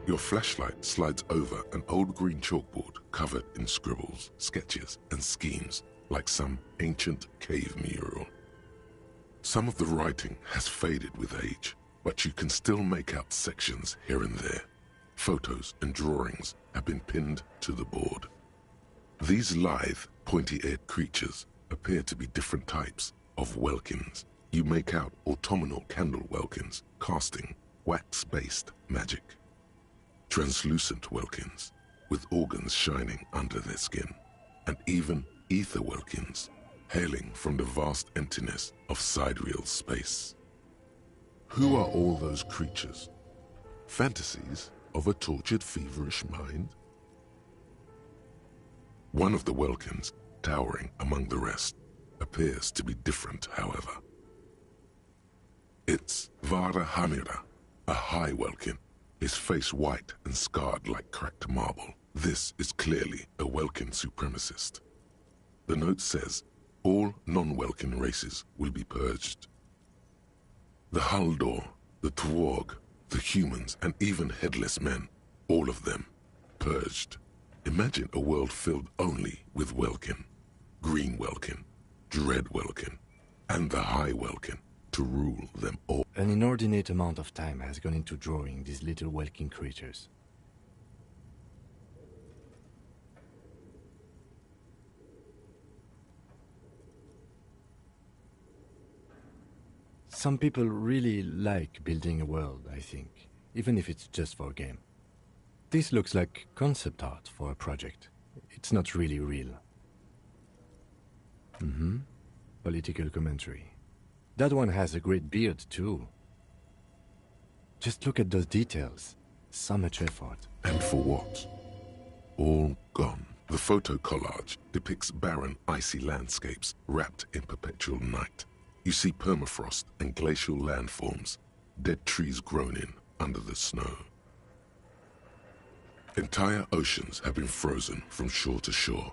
Your flashlight slides over an old green chalkboard covered in scribbles, sketches, and schemes like some ancient cave mural. Some of the writing has faded with age, but you can still make out sections here and there. Photos and drawings have been pinned to the board. These lithe, pointy-eared creatures appear to be different types of welkins. You make out autumnal candle welkins casting wax-based magic. Translucent welkins with organs shining under their skin, and even ether welkins hailing from the vast emptiness of sidereal space. Who are all those creatures? Fantasies of a tortured, feverish mind? One of the welkins, towering among the rest, appears to be different, however. It's Vara Hamira, a high welkin, his face white and scarred like cracked marble. This is clearly a welkin supremacist. The note says, all non-welkin races will be purged. The Haldor, the Tuorg, the humans, and even headless men, all of them, purged. Imagine a world filled only with welkin, green welkin, dread welkin, and the high welkin to rule them all. An inordinate amount of time has gone into drawing these little welkin creatures. Some people really like building a world, I think, even if it's just for a game. This looks like concept art for a project. It's not really real. Political commentary. That one has a great beard, too. Just look at those details. So much effort. And for what? All gone. The photo collage depicts barren, icy landscapes wrapped in perpetual night. You see permafrost and glacial landforms, dead trees grown in under the snow. Entire oceans have been frozen from shore to shore.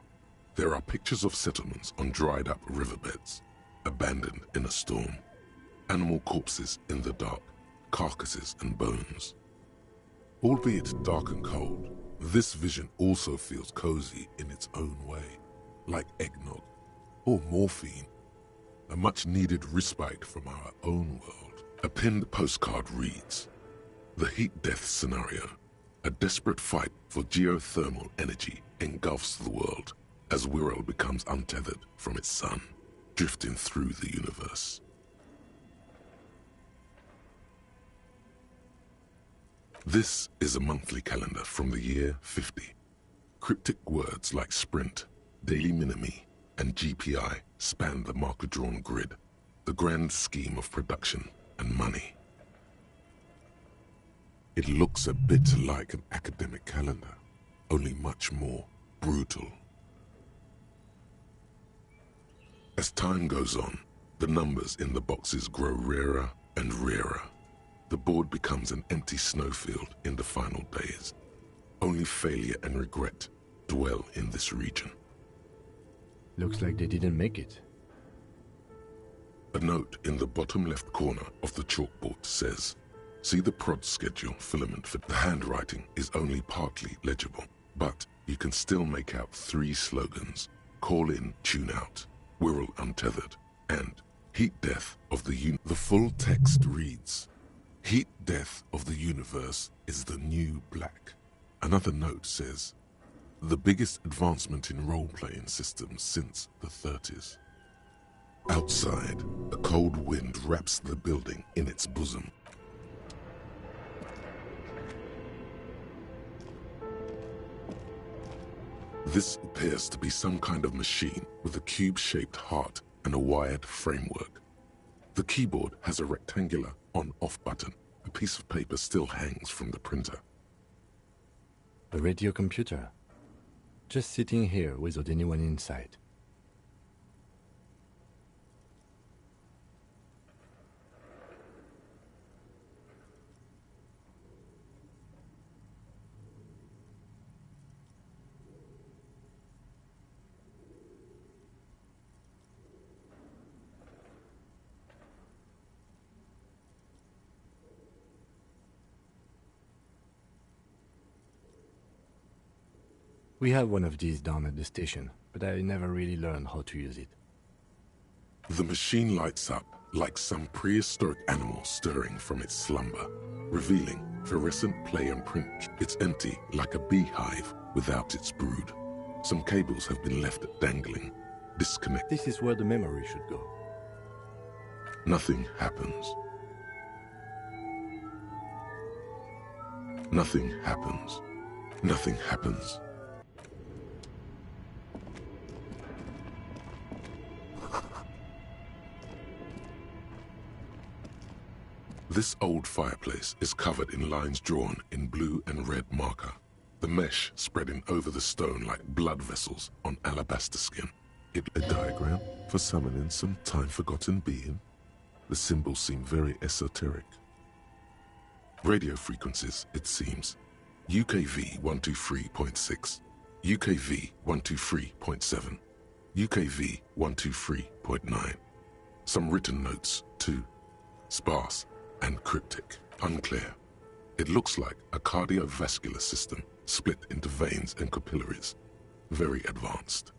There are pictures of settlements on dried-up riverbeds, abandoned in a storm. Animal corpses in the dark, carcasses and bones. Albeit dark and cold, this vision also feels cozy in its own way, like eggnog or morphine. A much-needed respite from our own world. A pinned postcard reads, "The heat death scenario. A desperate fight for geothermal energy engulfs the world as Wirral becomes untethered from its sun, drifting through the universe." This is a monthly calendar from the year 50. Cryptic words like sprint, daily minimi, and GPI span the marker-drawn grid, the grand scheme of production and money. It looks a bit like an academic calendar, only much more brutal. As time goes on, the numbers in the boxes grow rarer and rarer. The board becomes an empty snowfield in the final days. Only failure and regret dwell in this region. Looks like they didn't make it. A note in the bottom left corner of the chalkboard says, "See the prod schedule filament for..." The handwriting is only partly legible, but you can still make out 3 slogans: "Call in, tune out," "Wirral untethered," and "Heat death of the The full text reads, "Heat death of the universe is the new black." Another note says, "The biggest advancement in role-playing systems since the 30s. Outside, a cold wind wraps the building in its bosom. This appears to be some kind of machine with a cube-shaped heart and a wired framework. The keyboard has a rectangular on-off button. A piece of paper still hangs from the printer. A radio computer. Just sitting here without anyone inside. We have one of these down at the station, but I never really learned how to use it. The machine lights up like some prehistoric animal stirring from its slumber, revealing fluorescent play and print. It's empty like a beehive without its brood. Some cables have been left dangling, disconnected. This is where the memory should go. Nothing happens. Nothing happens. Nothing happens. This old fireplace is covered in lines drawn in blue and red marker, the mesh spreading over the stone like blood vessels on alabaster skin. A diagram for summoning some time-forgotten being. The symbols seem very esoteric. Radio frequencies, it seems. UKV 123.6, UKV 123.7, UKV 123.9. Some written notes, too. Sparse and cryptic, unclear. It looks like a cardiovascular system split into veins and capillaries. Very advanced.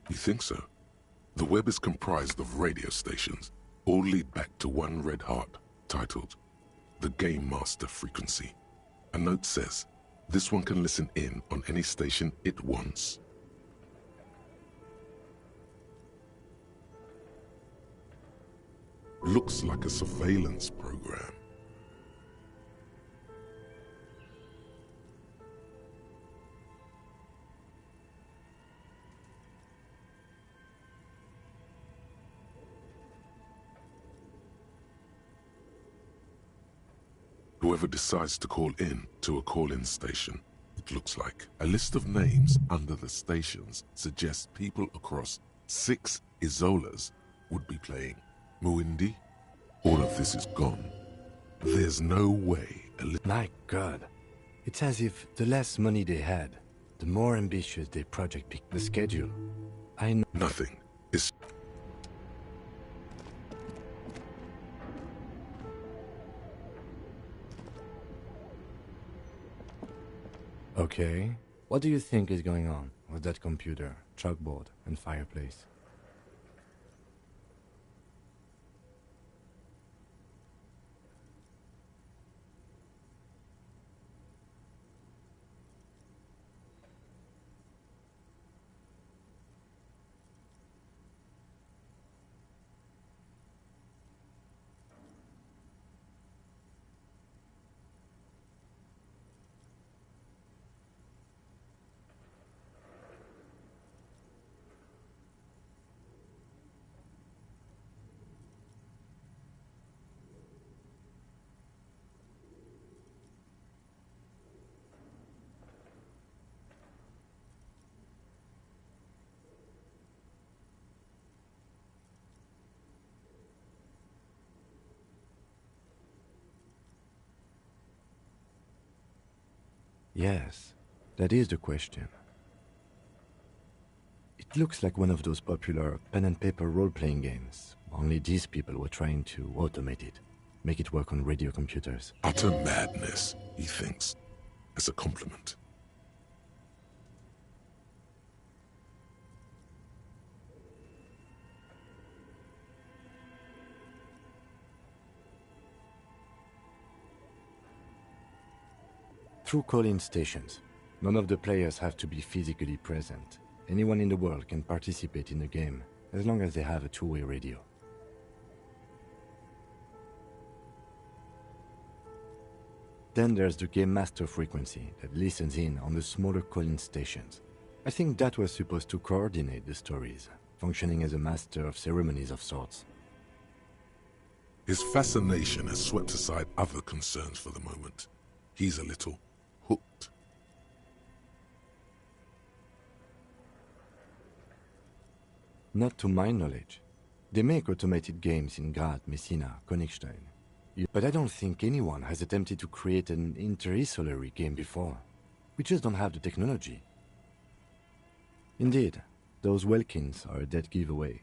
You think so? The web is comprised of radio stations, all lead back to one red heart, titled the Game Master Frequency. A note says, this one can listen in on any station it wants. Looks like a surveillance program. Whoever decides to call in to a call-in station, it looks like a list of names under the stations suggests people across 6 Isolas would be playing Muindi. All of this is gone. There's no way My God. It's as if the less money they had, the more ambitious their project became. The schedule. I know. Nothing is... Okay. What do you think is going on with that computer, chalkboard, and fireplace? Yes, that is the question. It looks like one of those popular pen and paper role-playing games, only these people were trying to automate it, make it work on radio computers. Utter madness, he thinks, as a compliment. Through call-in stations, none of the players have to be physically present. Anyone in the world can participate in the game, as long as they have a two-way radio. Then there's the Game Master frequency that listens in on the smaller call-in stations. I think that was supposed to coordinate the stories, functioning as a master of ceremonies of sorts. His fascination has swept aside other concerns for the moment. He's a little hooked. Not to my knowledge. They make automated games in Graz, Messina, Königstein. But I don't think anyone has attempted to create an interisolary game before. We just don't have the technology. Indeed, those Welkins are a dead giveaway.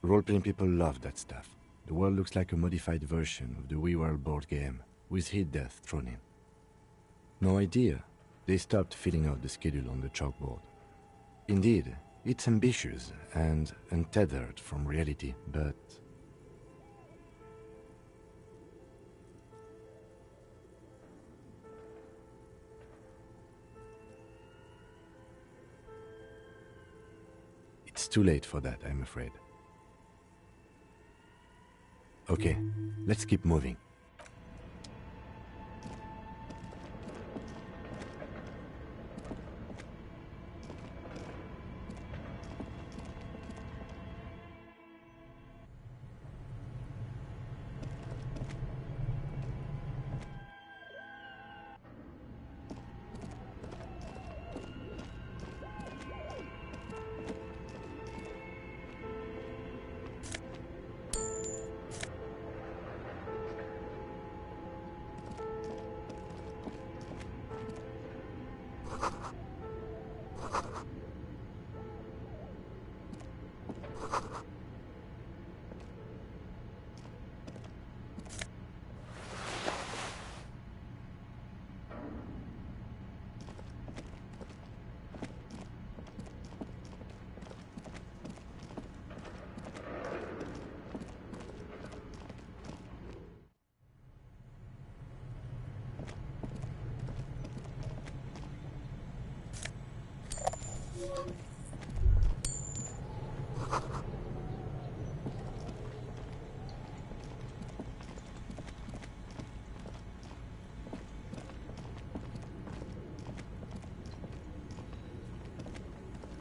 Role-playing people love that stuff. The world looks like a modified version of the WeWorld board game, with hit death thrown in. No idea. They stopped filling out the schedule on the chalkboard. Indeed, it's ambitious and untethered from reality, but... It's too late for that, I'm afraid. Okay, let's keep moving.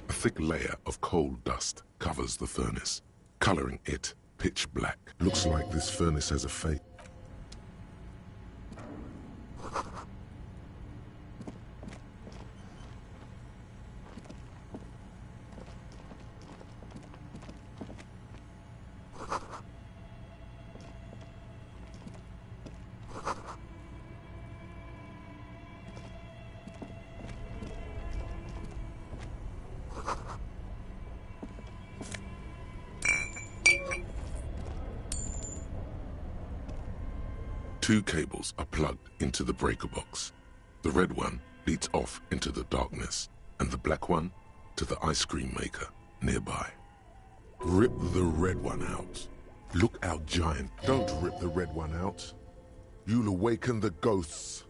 A thick layer of coal dust covers the furnace, coloring it pitch black. Looks like this furnace has a fate. Two cables are plugged into the breaker box. The red one leads off into the darkness, and the black one to the ice cream maker nearby. Rip the red one out. Look out, giant. Don't rip the red one out. You'll awaken the ghosts.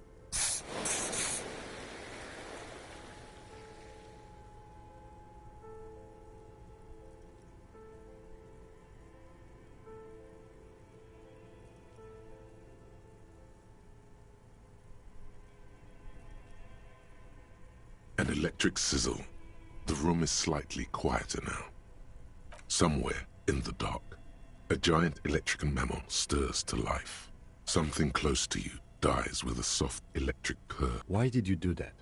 An electric sizzle. The room is slightly quieter now. Somewhere in the dark, a giant electric mammal stirs to life. Something close to you dies with a soft electric purr. Why did you do that?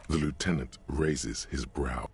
The lieutenant raises his brow.